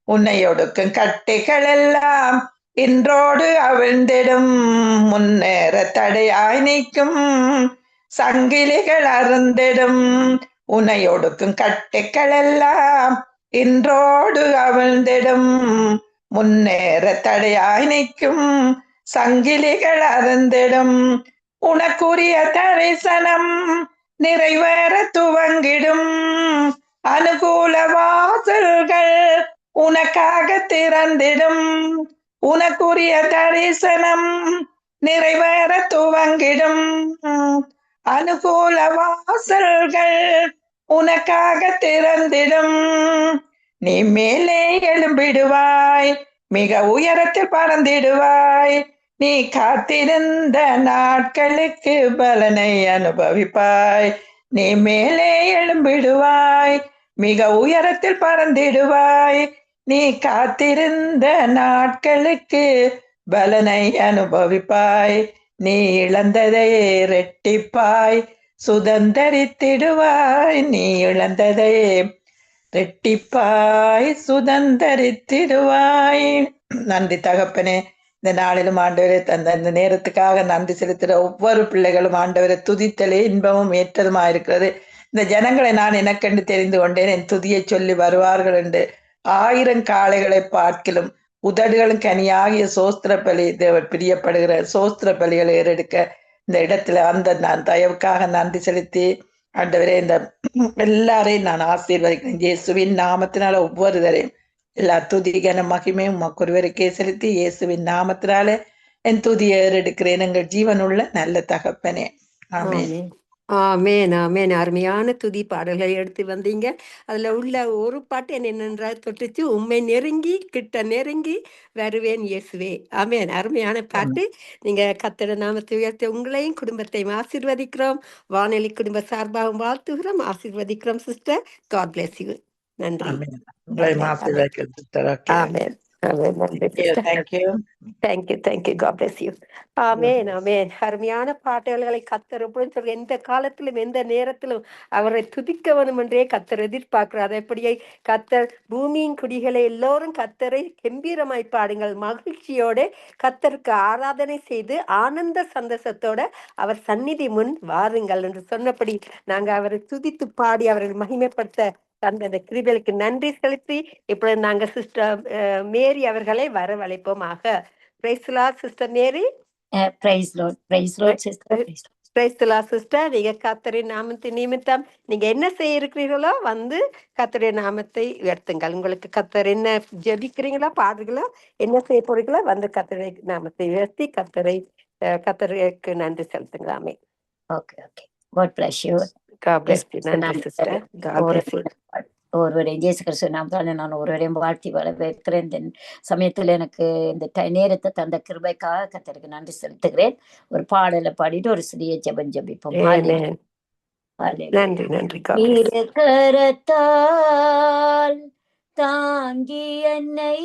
உன்னை ஒடுக்கும் கட்டிகள் எல்லாம் இன்றோடு அவிழ்ந்திடும். முன்னேற தடையாய் நிற்கும் சங்கிலிகள் அருந்திடும். உன்னை ஒடுக்கும் கட்டிகள் எல்லாம் இன்றோடு அவிழ்ந்திடும். முன்னேற தடையாய் நிற்கும் சங்கிலிகள் அருந்திடும். உனக்குரிய தரிசனம் நிறைவேற துவங்கிடும். அனுகூல வாசல்கள் உனக்காக திறந்திடும். உனக்குரிய தரிசனம் நிறைவேற துவங்கிடும். அனுகூல வாசல்கள் உனக்காக திறந்திடும். நீ மேலே எழும்பிடுவாய், மிக உயரத்தில் பறந்திடுவாய். நீ காத்திருந்த நாட்களுக்கு பலனை அனுபவிப்பாய். நீ மேலே எழும்பிடுவாய், மிக உயரத்தில் பறந்திடுவாய். நீ காத்திருந்த நாட்களுக்கு பலனை அனுபவிப்பாய். நீ இழந்ததை இரட்டிப்பாய் சுதந்தரித்திடுவாய். நீ இழந்ததை இரட்டிப்பாய் சுதந்தரித்திடுவாய். நன்றி தகப்பனே. இந்த நாளிலும் ஆண்டவரை தந்த இந்த நேரத்துக்காக நன்றி செலுத்துகிற ஒவ்வொரு பிள்ளைகளும் ஆண்டவரை துதித்தலே இன்பமும் ஏற்றதுமா இருக்கிறது. இந்த ஜனங்களை நான் எனக்கென்று தெரிந்து கொண்டேன், என் துதியை சொல்லி வருவார்கள் என்று 1000 காளைகளை பார்க்கிலும் உதடுகளும் கனியாகிய சோஸ்திர பலி தேவர் பிரியப்படுகிற சோஸ்திர பலிகளை ஏறெடுக்க இந்த இடத்துல அந்த நான் தயவுக்காக நன்றி செலுத்தி ஆண்டவரே இந்த எல்லாரையும் நான் ஆசீர்வதிக்கிறேன் இயேசுவின் நாமத்தினால ஒவ்வொருவரையும் எல்லா துதிகன மகிமையும் உமக்கொருவருக்கே செலுத்தி இயேசுவின் நாமத்தினால என் துதியை ஏறெடுக்கிறேன் எங்கள் ஜீவனுள்ள நல்ல தகப்பனே ஆமென். ஆமென் ஆமென் ஆமென். அருமையான துதி பாடல்களை எடுத்து வந்தீங்க. அதுல உள்ள ஒரு பாட்டு என்னென்ன தொட்டுச்சு, உம்மை நெருங்கி கிட்ட நெருங்கி வருவேன் இயேசுவே. ஆமென். அருமையான பாட்டு. நீங்க கர்த்தருடைய நாமத்தை உயர்த்த உங்களையும் குடும்பத்தையும் ஆசீர்வதிக்கிறோம். வானொலி குடும்ப சார்பாகவும் வாழ்த்துகிறோம், ஆசீர்வதிக்கிறோம் சிஸ்டர். God bless you. நன்றி. ஆமென். உங்களை ஆமென் ஆமென் ஆசீர்வதிக்கிறேன் சிஸ்டர். ஓகே. ஆமென் ஆமென். நன்றி sister. Thank you. Thank you God bless you. ஆமென் ஆமென். அருமையான பாடல்களை கர்த்தர் எப்படின்னு சொல்லி எந்த காலத்திலும் எந்த நேரத்திலும் அவரை துதிக்க வேணும் என்றே கர்த்தர் எதிர்பார்க்கிறார். அப்படியே கர்த்தர் பூமியின் குடிகளை எல்லோரும் கர்த்தரை கம்பீரமாய் பாடுங்கள், மகிழ்ச்சியோட கர்த்தருக்கு ஆராதனை செய்து ஆனந்த சந்தோஷத்தோட அவர் சந்நிதி முன் வாருங்கள் என்று சொன்னபடி நாங்க அவரை துதித்து பாடி அவரை மகிமைப்படுத்த தந்த கிருபைகளுக்கு நன்றி செலுத்தி இப்பொழுது நாங்க சிஸ்டர் மேரி அவர்களை வரவழைப்போமாக. Praise the Lord sister Mary. Praise Lord sister. Praise the Lord sister. நீங்க கர்த்தரின் நாமத்தின் நிமித்தம் நீங்க என்ன செய்ய இருக்கிறீர்களோ வந்து கர்த்தரின் நாமத்தை உயர்த்துங்கள். உங்களுக்கு கர்த்தர் என்ன ஜெபிக்கிறீங்களோ பாடுறீங்களோ என்ன செய்ய போறீங்களோ வந்து கர்த்தரை நாமத்தை உயர்த்தி கர்த்தருக்கு நன்றி செலுத்துங்களாமே. Okay. God bless you. God bless you. நன்றி சிஸ்டர். God bless you. ஒருவரையும் இயேசு கிறிஸ்து நாமத்தால நான் ஒருவரையும் வாழ்த்தி வரவேற்கிறேன். இந்த சமயத்தில் எனக்கு இந்த நேரத்தை தந்த கிருபைக்காக கர்த்தருக்கு நன்றி செலுத்துகிறேன். ஒரு பாடலை பாடிட்டு ஒரு சிறிய ஜெபம் ஜெபிப்போம். நன்றி. கரத்தால் தாங்கி என்னை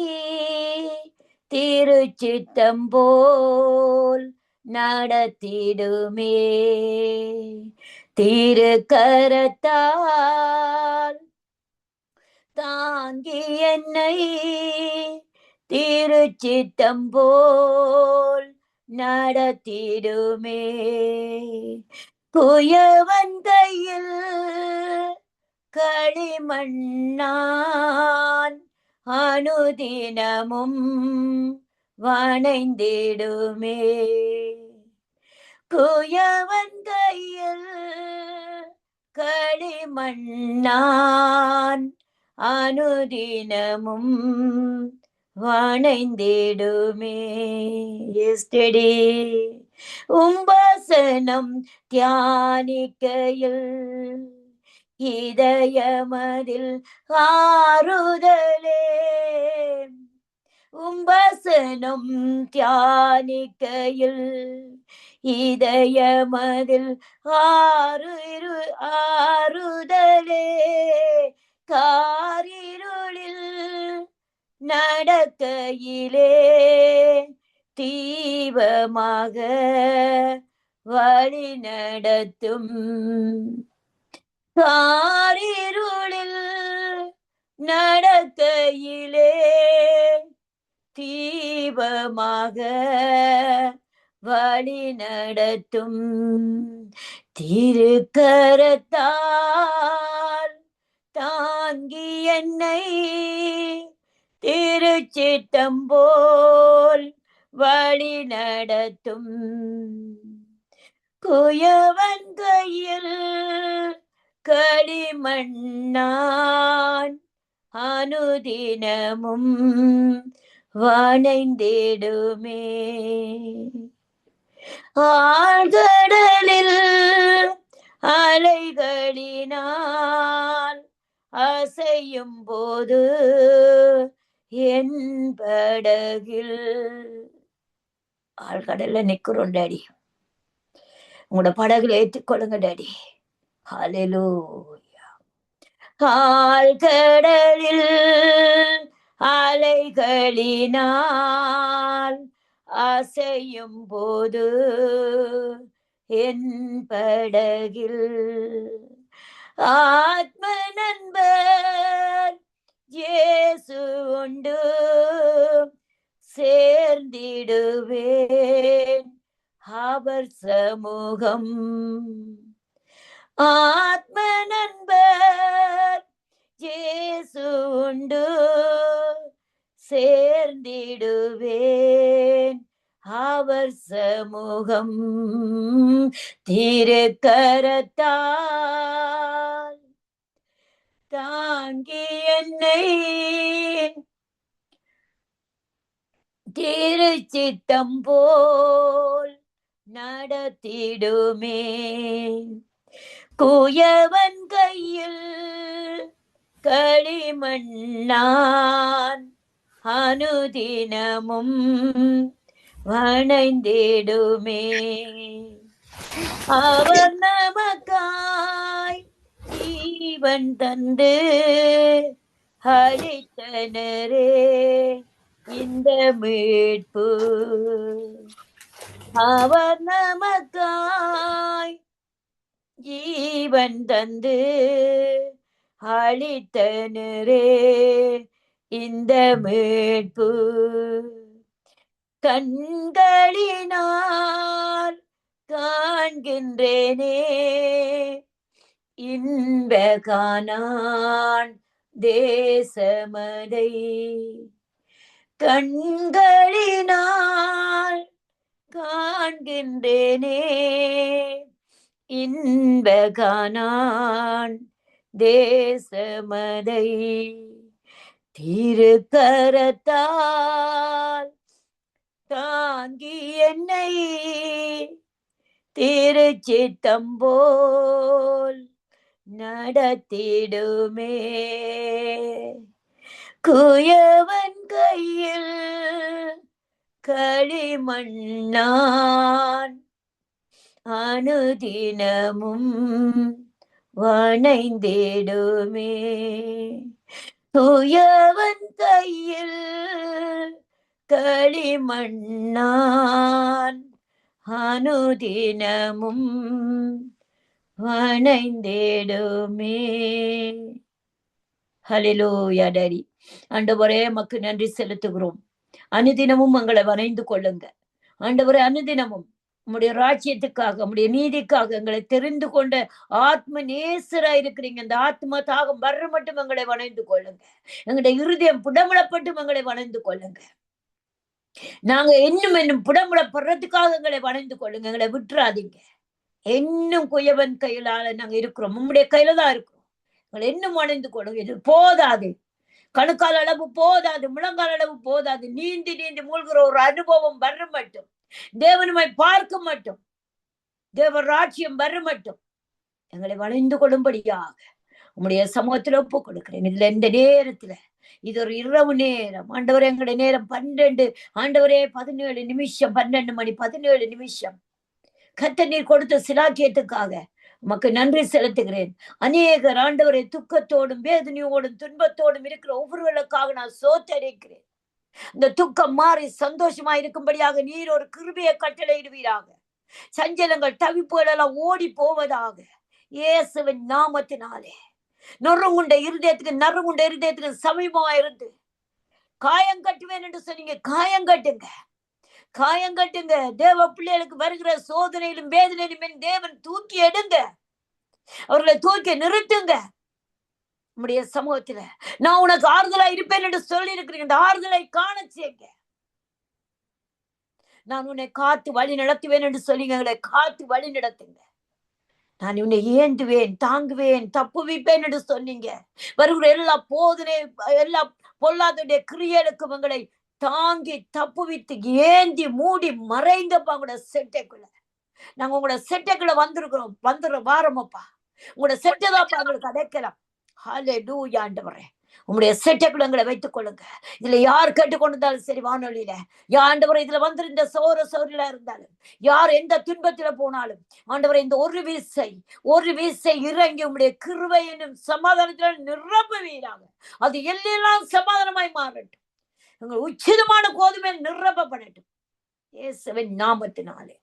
திருச்சித்தம் போல் நடத்திடுமே, திருக்கரத்தால் தாங்கி என்னை திருச்சித்தம் போல் நடத்திடுமே, குயவன் கையில் களிமண்ணான் அனுதினமும் வணைந்திடுமே, குயவன் கையில் களிமண்ணான் அனுதினமும் வணைந்திடுமே. எஸ்டே உம்பசனம் தியானிக்கையில் இதயமதில் ஆறுதலே, உம்பசனம் தியானிக்கையில் இதயமதில் ஆறுதலே, காரிருளில் நடக்கையிலே தீபமாக வழி நடத்தும், காரிருளில் நடக்கையிலே தீபமாக வழி நடத்தும், திருக்கரத்தால் தாங்கி என்னை திருச்சித்தம் போல் வழி நடத்தும், குயவன் கையில் களிமண்ணான் அனுதினமும் வணைந்திடுமே, ஆழ்கடலில் அலைகளினால் அசையும் போது என் படகில், ஆழ்கடல்ல நிக்கிறோம் டாடி, உங்களோட படகுல ஏற்றுக்கொள்ளுங்க டாடி. ஹல்லேலூயா. ஆழ்கடலில் அலைகளினால் அசையும் போது என் படகில் ஆத்ம நண்பர் இயேசு உண்டு, சேர்ந்திடுவேன் அவர் சமூகம், ஆத்ம நண்பர் இயேசு உண்டு, சேர்ந்திடுவேன் அவர் சமூகம் திருக்கரத்தால் தாங்கி என்னை திருச்சித்தம் போல் நடத்திடுமே. குயவன் கையில் களிமண்ணான் அனுதினமும் வணைந்திடுமே. அவர் நமக்காய் ஜீவன் தந்து அளித்தனரே இந்த மீட்பு. அவர் நமக்காய் ஜீவன் தந்து அளித்தனரே இந்த மீட்பு. கண்களினால் காண்கின்றேனே இன்ப கானான் தேசமதை. கண்களினால் காண்கின்றேனே இன்ப கானான் தேசமதை. திருக்கரத்தால் தாங்கி என்னை திருச்சித்தம் போல் நடத்திடுமே. குயவன் கையில் களிமண்ணான் அனுதினமும் வணைந்திடுமே. குயவன் கையில் களிமண்ணான் அனுதினமும் வணைந்திடுமே. ஹல்லேலூயா டாடி. ஆண்டவரே மக்கு நன்றி செலுத்துகிறோம். அனுதினமும் எங்களை வணைந்து கொள்ளுங்க ஆண்டவரே. அனுதினமும் உம்முடைய ராஜ்யத்துக்காக உம்முடைய நீதிக்காக எங்களை தெரிந்து கொண்ட ஆத்ம நேசரா இருக்கிறீங்க. இந்த ஆத்மா தாகம் வர்ற மட்டும் எங்களை வணைந்து கொள்ளுங்க. எங்களுடைய இருதயம் புடமிடப்பட்டும் எங்களை வணைந்து கொள்ளுங்க. நாங்க இன்னும் புடமிடப்படுறதுக்காக எங்களை வணைந்து கொள்ளுங்க. எங்களை விட்டுறாதீங்க. இன்னும் குயவன் கையிலால நாங்க இருக்கிறோம். உம்முடைய கையில தான் இருக்கிறோம். எங்களை இன்னும் வணைந்து கொள்ளுங்க. இது போதாது, கணுக்கால் அளவு போதாது, முழங்கால் அளவு போதாது. நீந்தி நீந்தி மூழ்கிற ஒரு அனுபவம் வர மட்டும், தேவனுமை பார்க்க மட்டும், தேவ ராஜ்யம் வர மட்டும் எங்களை வளைந்து கொள்ளும்படியாக உம்முடைய சமூகத்துல ஒப்பு கொடுக்கிறேன். இதுல இந்த நேரத்துல இது ஒரு இரவு நேரம் ஆண்டவரே. எங்களுடைய நேரம் 12 ஆண்டவரே 17 நிமிஷம் 12 மணி 17 நிமிஷம். கர்த்தர் நீர் கொடுத்த சிலாக்கியத்துக்காக உமக்கு நன்றி செலுத்துகிறேன். அநேகர் ஆண்டவரை துக்கத்தோடும் வேதனையோடும் துன்பத்தோடும் இருக்கிற ஒவ்வொருவர்களுக்காக நான் சோத்தரிக்கிறேன். இந்த துக்கம் மாறி சந்தோஷமா இருக்கும்படியாக நீர் ஒரு கிருபையை கட்டளையிடுவீராக. சஞ்சலங்கள் தவிப்புகள் எல்லாம் ஓடி போவதாக இயேசுவின் நாமத்தினாலே. நொறுங்குண்ட இருதயத்துக்கு சமீபமா இருந்து காயம் கட்டுவேன் என்று சொன்னீங்க. காயம் கட்டுங்க. தேவ பிள்ளைகளுக்கு வருகிற சோதனையிலும் வேதனையிலும் தேவன் தூக்கி எடுங்க. அவர்களை தூக்கி நிறுத்துங்க நம்முடைய சமூகத்துல. நான் உனக்கு ஆறுதலா இருப்பேன் என்று சொல்லி இருக்கிறீங்க. இந்த ஆறுதலை காண செய்யுங்க. நான் உன்னை காத்து வழி நடத்துவேன் என்று சொல்லிங்க. எங்களை காத்து வழி நடத்துங்க. நான் உன்னை ஏந்துவேன், தாங்குவேன், தப்புவிப்பேன் என்று சொன்னீங்க. வருகிற எல்லா போதனை எல்லா பொல்லாதுடைய கிரியலுக்கும் எங்களை தாங்கி தப்புவித்து ஏந்தி மூடி மறைங்கப்பா. உங்களோட செட்டைக்குள்ள நாங்க உங்களோட செட்டைக்குள்ள வந்துடுறோம் வாரமப்பா. உங்களோட செட்டைதான்ப்பா எங்களுக்கு அடைக்கலாம். ஹல்லேலூயா ஆண்டவரே. உங்களுடைய செட்டைக்குள்ள எங்களை வைத்துக் கொள்ளுங்க. இதுல யார் கேட்டுக்கொண்டிருந்தாலும் சரி, வானொலியில ஆண்டவரை இதுல வந்திருந்த சோரிலா இருந்தாலும், யார் எந்த துன்பத்துல போனாலும் ஆண்டவரை இந்த ஒரு வீசை இறங்கி உங்களுடைய கிருபை என்னும் சமாதானத்தினால் நிரப்புவீராக. அது எல்லாம் சமாதானமாய் மாறட்டும். எங்கள் உச்சிதமான கோதுமை நிரப்பப்படட்டும் இயேசுவின் நாமத்தினாலே.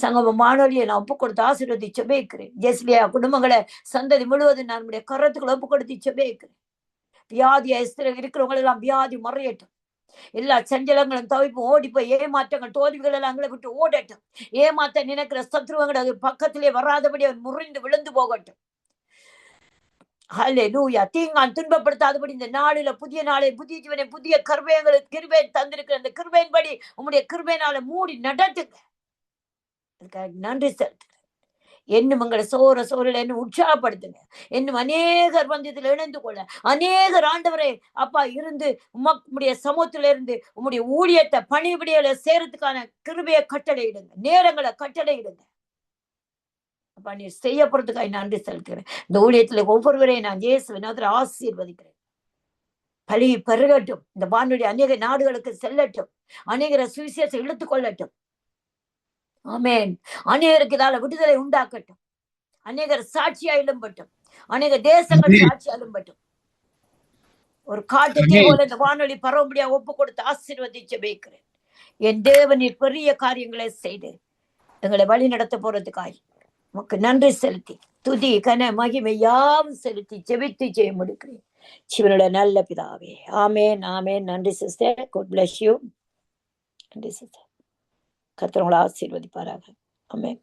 சங்கம வானொலியை நான் ஒப்பு கொடுத்து ஆசீர்வதி செபிக்கிறேன். ஜெஸ்லியா குடும்பங்களை சந்ததி முழுவதும் நான் நம்முடைய கரத்துக்களை ஒப்பு கொடுத்து செபிக்கிறேன். வியாதி இருக்கிறவங்க எல்லாம் வியாதி மறையட்டும். எல்லா சஞ்சலங்களும் தவிப்பும் ஓடி போய் ஏமாற்றங்கள் தோல்விகள் எல்லாம் எங்களை விட்டு ஓடட்டும். ஏமாத்த நினைக்கிற சத்ருவங்களை பக்கத்திலே வராதபடி அவன் முறிந்து விழுந்து போகட்டும். ஹல்லேலூயா. தீங்கான் துன்பப்படுத்தாதபடி இந்த நாளில புதிய நாளை, புதிய ஜீவனை, புதிய கிருபைகளுக்கு கிருபை தந்திருக்கிற அந்த கிருபையின்படி உம்முடைய கிருபையினால மூடி நடத்துங்க. அதுக்காக நன்றி செலுத்துகிறேன். இன்னும் உங்களை சோரில் என்ன உற்சாகப்படுத்துங்க. இன்னும் அநேகர் வந்து இதில் இணைந்து கொள்ள, அநேகர் ஆண்டவரே அப்பா இருந்து உம்முடைய சமூகத்தில இருந்து உம்முடைய ஊழியத்தை பணிபடிகளை சேரத்துக்கான கிருபையை கட்டளையிடுங்க, நேரங்களை கட்டளையிடுங்க. அப்பா நீ செய்ய போறதுக்காக நன்றி செலுத்துகிறேன். இந்த ஊழியத்துல ஒவ்வொருவரையும் நான் இயேசுவின் அதில் ஆசீர்வதிக்கிறேன். பழி பெருகட்டும். இந்த வானொலி அநேக நாடுகளுக்கு செல்லட்டும். அநேகரை சுவிசேஷம் இழுத்துக் கொள்ளட்டும். ஆமென். அநேகருக்கு இதால விடுதலை உண்டாக்கட்டும். அநேகர் சாட்சியா எழும்பட்டும். அநேக தேசங்கள் சாட்சியா எழும்பட்டும். ஒரு காட்டுத்தீ போல இந்த வானொலி பரவும்படியா ஒப்பு கொடுத்து ஆசீர்வதிச்சு வைக்கிறேன். என் தேவனின் பெரிய காரியங்களை செய்து எங்களை வழி நடத்த போறதுக்காய் உமக்கு நன்றி செலுத்தி துதி கன மகிமை யாவும் செலுத்தி ஜெபித்து ஜெய முடிக்கிறேன். சிவனோட நல்ல பிதாவே. ஆமேன் ஆமேன். நன்றி சிஸ்டர். God bless you. நன்றி சிஸ்டர். கர்த்தர் உங்களை ஆசீர்வதிப்பாராக. ஆமேன்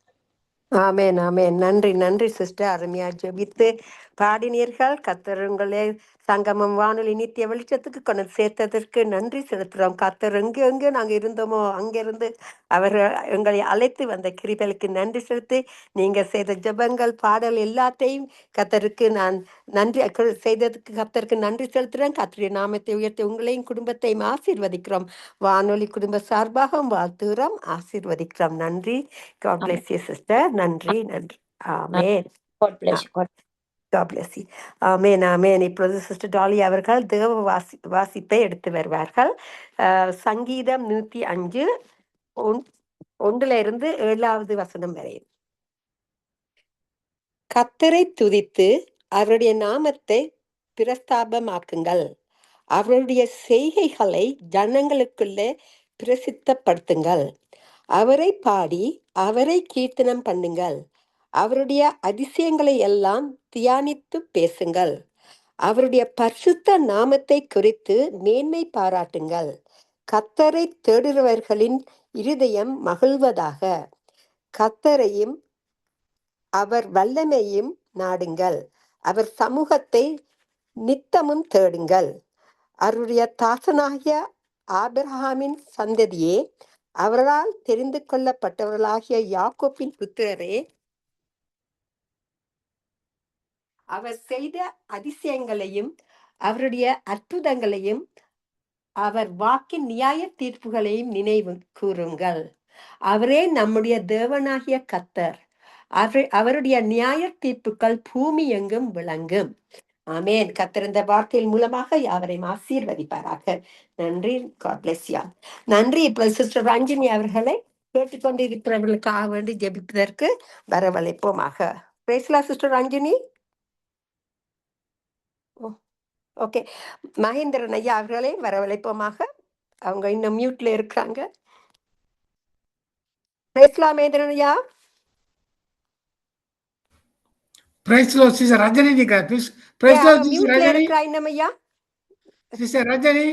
ஆமேன் ஆமேன். நன்றி நன்றி சிஸ்டர். அருமையா ஜெபித்து பாடினீர்கள். கர்த்தர் உங்களை சங்கமம் வானொலி நித்திய வெளிச்சத்துக்கு கொண்டு சேர்த்ததற்கு நன்றி செலுத்துகிறோம். கர்த்தர் எங்கே நாங்கள் இருந்தோமோ அங்கிருந்து அவர் எங்களை அழைத்து வந்த கிருபைகளுக்கு நன்றி செலுத்தி நீங்கள் செய்த ஜெபங்கள் பாடல் எல்லாத்தையும் கர்த்தருக்கு நான் நன்றி செய்ததுக்கு கர்த்தருக்கு நன்றி செலுத்துகிறேன். கர்த்தருடைய நாமத்தை உயர்த்தி உங்களையும் குடும்பத்தையும் ஆசீர்வதிக்கிறோம். வானொலி குடும்ப சார்பாக வாழ்த்துகிறோம், ஆசீர்வதிக்கிறோம். நன்றி. God bless you sister. நன்றி நன்றி. ஆமேன். God bless you. God bless you. ஆமேன் ஆமேன். இப்பொழுது சிஸ்டர் டாலி அவர்கள் தேவ வாசிப்பை எடுத்து வருவார்கள். சங்கீதம் 105 1 7 வசனம் வரை. கர்த்தரை துதித்து அவருடைய நாமத்தை பிரஸ்தாபமாக்குங்கள். அவருடைய செய்கைகளை ஜனங்களுக்குள்ளே பிரசித்தப்படுத்துங்கள். அவரை பாடி அவரை கீர்த்தனம் பண்ணுங்கள். அவருடைய அதிசயங்களை எல்லாம் தியானித்து பேசுங்கள். அவருடைய பரிசுத்த நாமத்தை குறித்து மேன்மை பாராட்டுங்கள். கர்த்தரை தேடுகிறவர்களின் இருதயம் மகிழ்வதாக. கர்த்தரையும் அவர் வல்லமையும் நாடுங்கள். அவர் சமூகத்தை நித்தமும் தேடுங்கள். அவருடைய தாசனாகிய ஆபிரகாமின் சந்ததியே, அவரால் தெரிந்து கொள்ளப்பட்டவர்களாகிய யாக்கோபின் புத்திரரே, அவர் செய்த அதிசயங்களையும் அவருடைய அற்புதங்களையும் அவர் வாக்கின் நியாய தீர்ப்புகளையும் நினைவு கூறுங்கள். அவரே நம்முடைய தேவனாகிய கர்த்தர். அவருடைய நியாய தீர்ப்புகள் பூமி எங்கும் விளங்கும். ஆமேன். கர்த்தர் இந்த வார்த்தையின் மூலமாக யாவரையும் ஆசீர்வதிப்பாராக. நன்றி. God bless you. நன்றி. இப்போ சிஸ்டர் ரஞ்சினி அவர்களை கேட்டுக்கொண்டு இருக்கிறவர்களுக்காக வேண்டி ஜெபிப்பதற்கு வரவழைப்போமாக. பேசலாம் சிஸ்டர் ரஞ்சினி. ஓகே. மகேந்திரன் ஐயா அவர்களே வரவழைப்போமாக. அவங்க இன்னும் மியூட்ல இருக்கிறாங்க. பேசலாம் மகேந்திரன் ஐயா. Praise Lord, Sister Rajani. Praise Lord, Sister Rajani. Sister Rajani,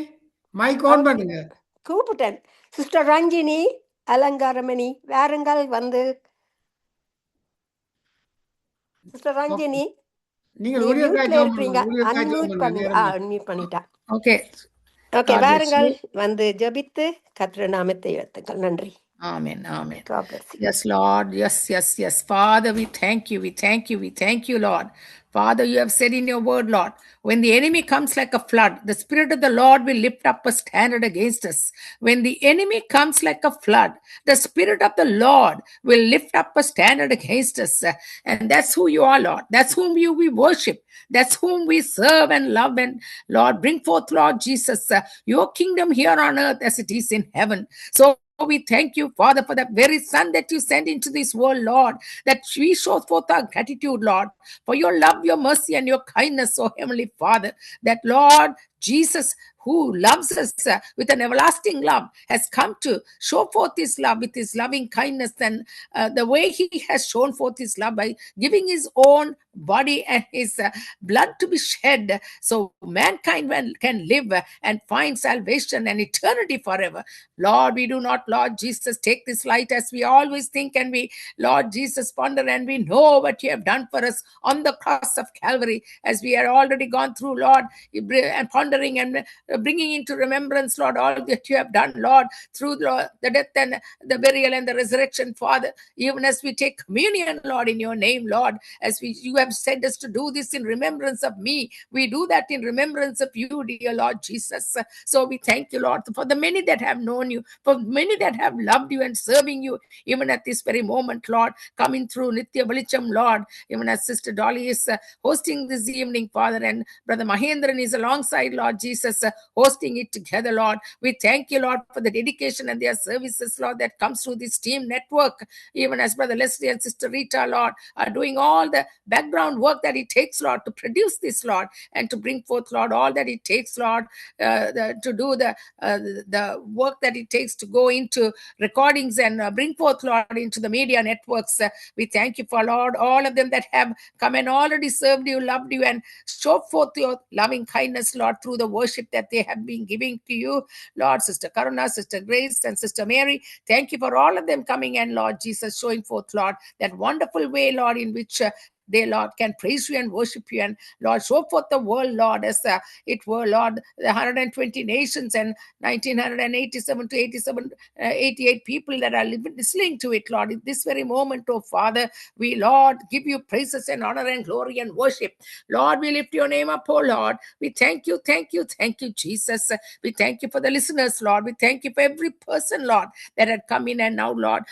mic on பண்ணுங்க. கூப்பிட்டேன். சிஸ்டர் ரஞ்சினி அலங்காரமணி வேறுங்கள் வந்து. சிஸ்டர் ரஞ்சினி நீங்க இருக்கீங்க. அன்மியூட் பண்ணுங்க. அன்மியூட் பண்ணிட்டா. Okay okay. வேறுங்கள் வந்து ஜெபித்து கர்த்தர் நாமத்தை உயர்த்துங்கள். நன்றி. Amen. Amen. God bless you. Yes, Lord. Yes. Father, we thank you, Lord. Father, you have said in your word, Lord, when the enemy comes like a flood, the Spirit of the Lord will lift up a standard against us. When the enemy comes like a flood, the Spirit of the Lord will lift up a standard against us. And that's who you are, Lord. That's whom we worship. That's whom we serve and love. And Lord, bring forth, Lord Jesus, your kingdom here on earth as it is in heaven. So we thank you, Father, for the very Son that you sent into this world, Lord, that we show forth our gratitude, Lord, for your love, your mercy, and your kindness, oh Heavenly Father, that, Lord, Jesus, who loves us with an everlasting love, has come to show forth his love with his loving kindness, and the way he has shown forth his love by giving his own body and his blood to be shed, so mankind can live and find salvation and eternity forever. Lord, we do not, Lord Jesus, take this light as we always think, and we, Lord Jesus, ponder, and we know what you have done for us on the cross of Calvary, as we are already gone through, Lord, and pondering and bringing into remembrance, Lord, all that you have done, Lord, through the death and the burial and the resurrection, Father. Even as we take communion, Lord, in your name, Lord, as you have said us to do this in remembrance of me, we do that in remembrance of you, dear Lord Jesus. So we thank you, Lord, for the many that have known you, for many that have loved you and serving you, even at this very moment, Lord, coming through Nitya Velicham, Lord, even as Sister Dolly is hosting this evening, Father, and Brother Mahendran is alongside, Lord Jesus, hosting it together, Lord. We thank you, Lord, for the dedication and their services, Lord, that comes through this team network, even as Brother Leslie and Sister Rita, Lord, are doing all the background work that it takes, Lord, to produce this, Lord, and to bring forth, Lord, all that it takes, Lord, to do the work that it takes to go into recordings and bring forth, Lord, into the media networks. We thank you for, Lord, all of them that have come and already served you, loved you, and show forth your loving kindness, Lord, through the worship that they have been giving to you, Lord. Sister Karuna, Sister Grace, and Sister Mary, thank you for all of them coming and, Lord Jesus, showing forth, Lord, that wonderful way, Lord, in which they, Lord, can praise you and worship you, and, Lord, show forth the world, Lord, as it were, Lord, the 120 nations and 1987 to 88 people that are listening to it, Lord. In this very moment, oh Father, we, Lord, give you praises and honor and glory and worship. Lord, we lift your name up, oh Lord. We thank you, Jesus. We thank you for the listeners, Lord. We thank you for every person, Lord, that had come in and now, Lord,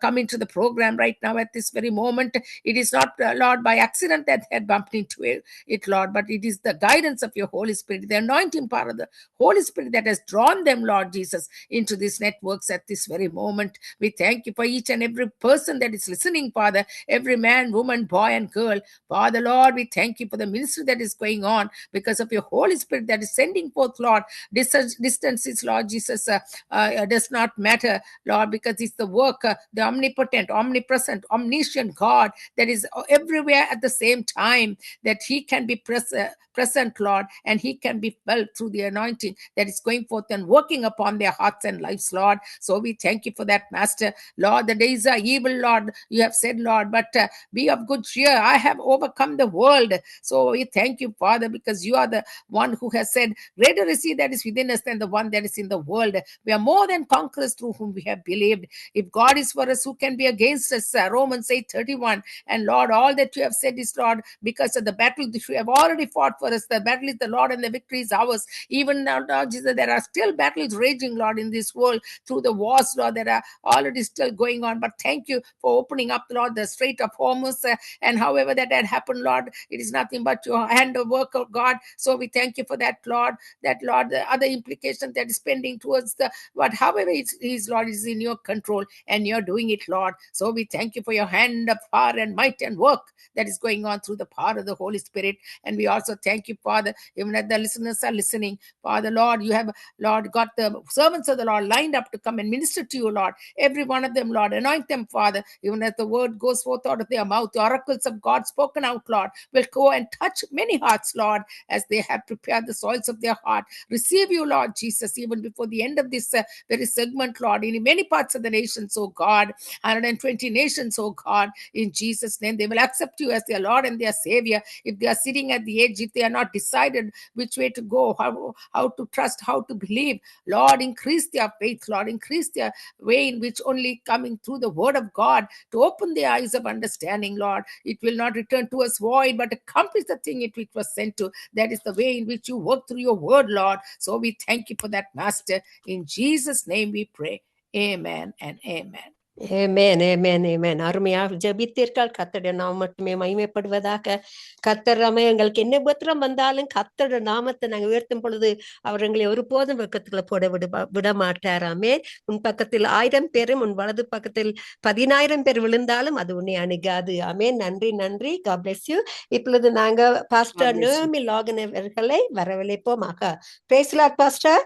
come into the program right now at this very moment. It is not, Lord, by accident that they had bumped into it, Lord, but it is the guidance of your Holy Spirit, the anointing power of the Holy Spirit that has drawn them, Lord Jesus, into these networks at this very moment. We thank you for each and every person that is listening, Father, every man, woman, boy, and girl. Father, Lord, we thank you for the ministry that is going on because of your Holy Spirit that is sending forth, Lord. Distances, Lord Jesus, does not matter, Lord, because it's the work, the omnipotent, omnipresent, omniscient God that is everywhere at the same time, that he can be present, Lord, and he can be felt through the anointing that is going forth and working upon their hearts and lives, Lord. So we thank you for that, Master. Lord, the days are evil, Lord, you have said, Lord, but be of good cheer. I have overcome the world. So we thank you, Father, because you are the one who has said, greater is he that is within us than the one that is in the world. We are more than conquerors through whom we have believed. If God is for us, who can be against us? Romans 8:31. And Lord, all that you have said is, Lord, because of the battle that you have already fought for us. The battle is the Lord and the victory is ours. Even now, Lord Jesus, there are still battles raging, Lord, in this world through the wars, Lord, that are already still going on. But thank you for opening up, Lord, the Strait of Hormuz, and however that had happened, Lord, it is nothing but your hand of work of God. So we thank you for that, Lord. That, Lord, the other implications that is pending towards the what, however it is, Lord, is in your control and you're doing it, Lord. So we thank you for your hand of power and might and work that is going on through the power of the Holy Spirit. And we also thank you, Father, even as the listeners are listening, Father, Lord, you have, Lord, got the servants of the Lord lined up to come and minister to you, Lord. Every one of them, Lord, anoint them, Father, even as the word goes forth out of their mouth, the oracles of God spoken out, Lord, will go and touch many hearts, Lord, as they have prepared the soils of their heart. Receive you, Lord Jesus, even before the end of this very segment, Lord, in many parts of the nations, oh God, 120 nations, oh God, in Jesus' name, they will accept you as their Lord and their Savior. If they are sitting at the edge, if they are not decided which way to go, how to trust, how to believe, Lord, increase their faith, Lord, increase their way in which only coming through the word of God to open their eyes of understanding, Lord. It will not return to us void, but accomplish the thing it which was sent to. That is the way in which you work through your word, Lord. So we thank you for that, Master. In Jesus' name we pray. Amen and amen. ஆமென், ஆமென், ஆமென். அருமையாக ஜெபித்தீர்கள். கர்த்தருடைய நாமம் மட்டுமே மகிமைப்படுவதாக. கர்த்தர் எங்களுக்கு என்ன உபத்திரம் வந்தாலும் கர்த்தருடைய நாமத்தை நாங்கள் உயர்த்தும் பொழுது அவர் எங்களை ஒருபோதும் வெக்கத்துல போட விட மாட்டார். ஆமென். உன் பக்கத்தில் 1000 பேரும் உன் வலது பக்கத்தில் 10,000 பேர் விழுந்தாலும் அது உன்னை அணுகாது. ஆமென். நன்றி, நன்றி. God bless you. இப்பொழுது நாங்க பாஸ்டர் God bless you. நேமி லாகன் அவர்களை வரவழைப்போமாக. Praise the Lord, pastor.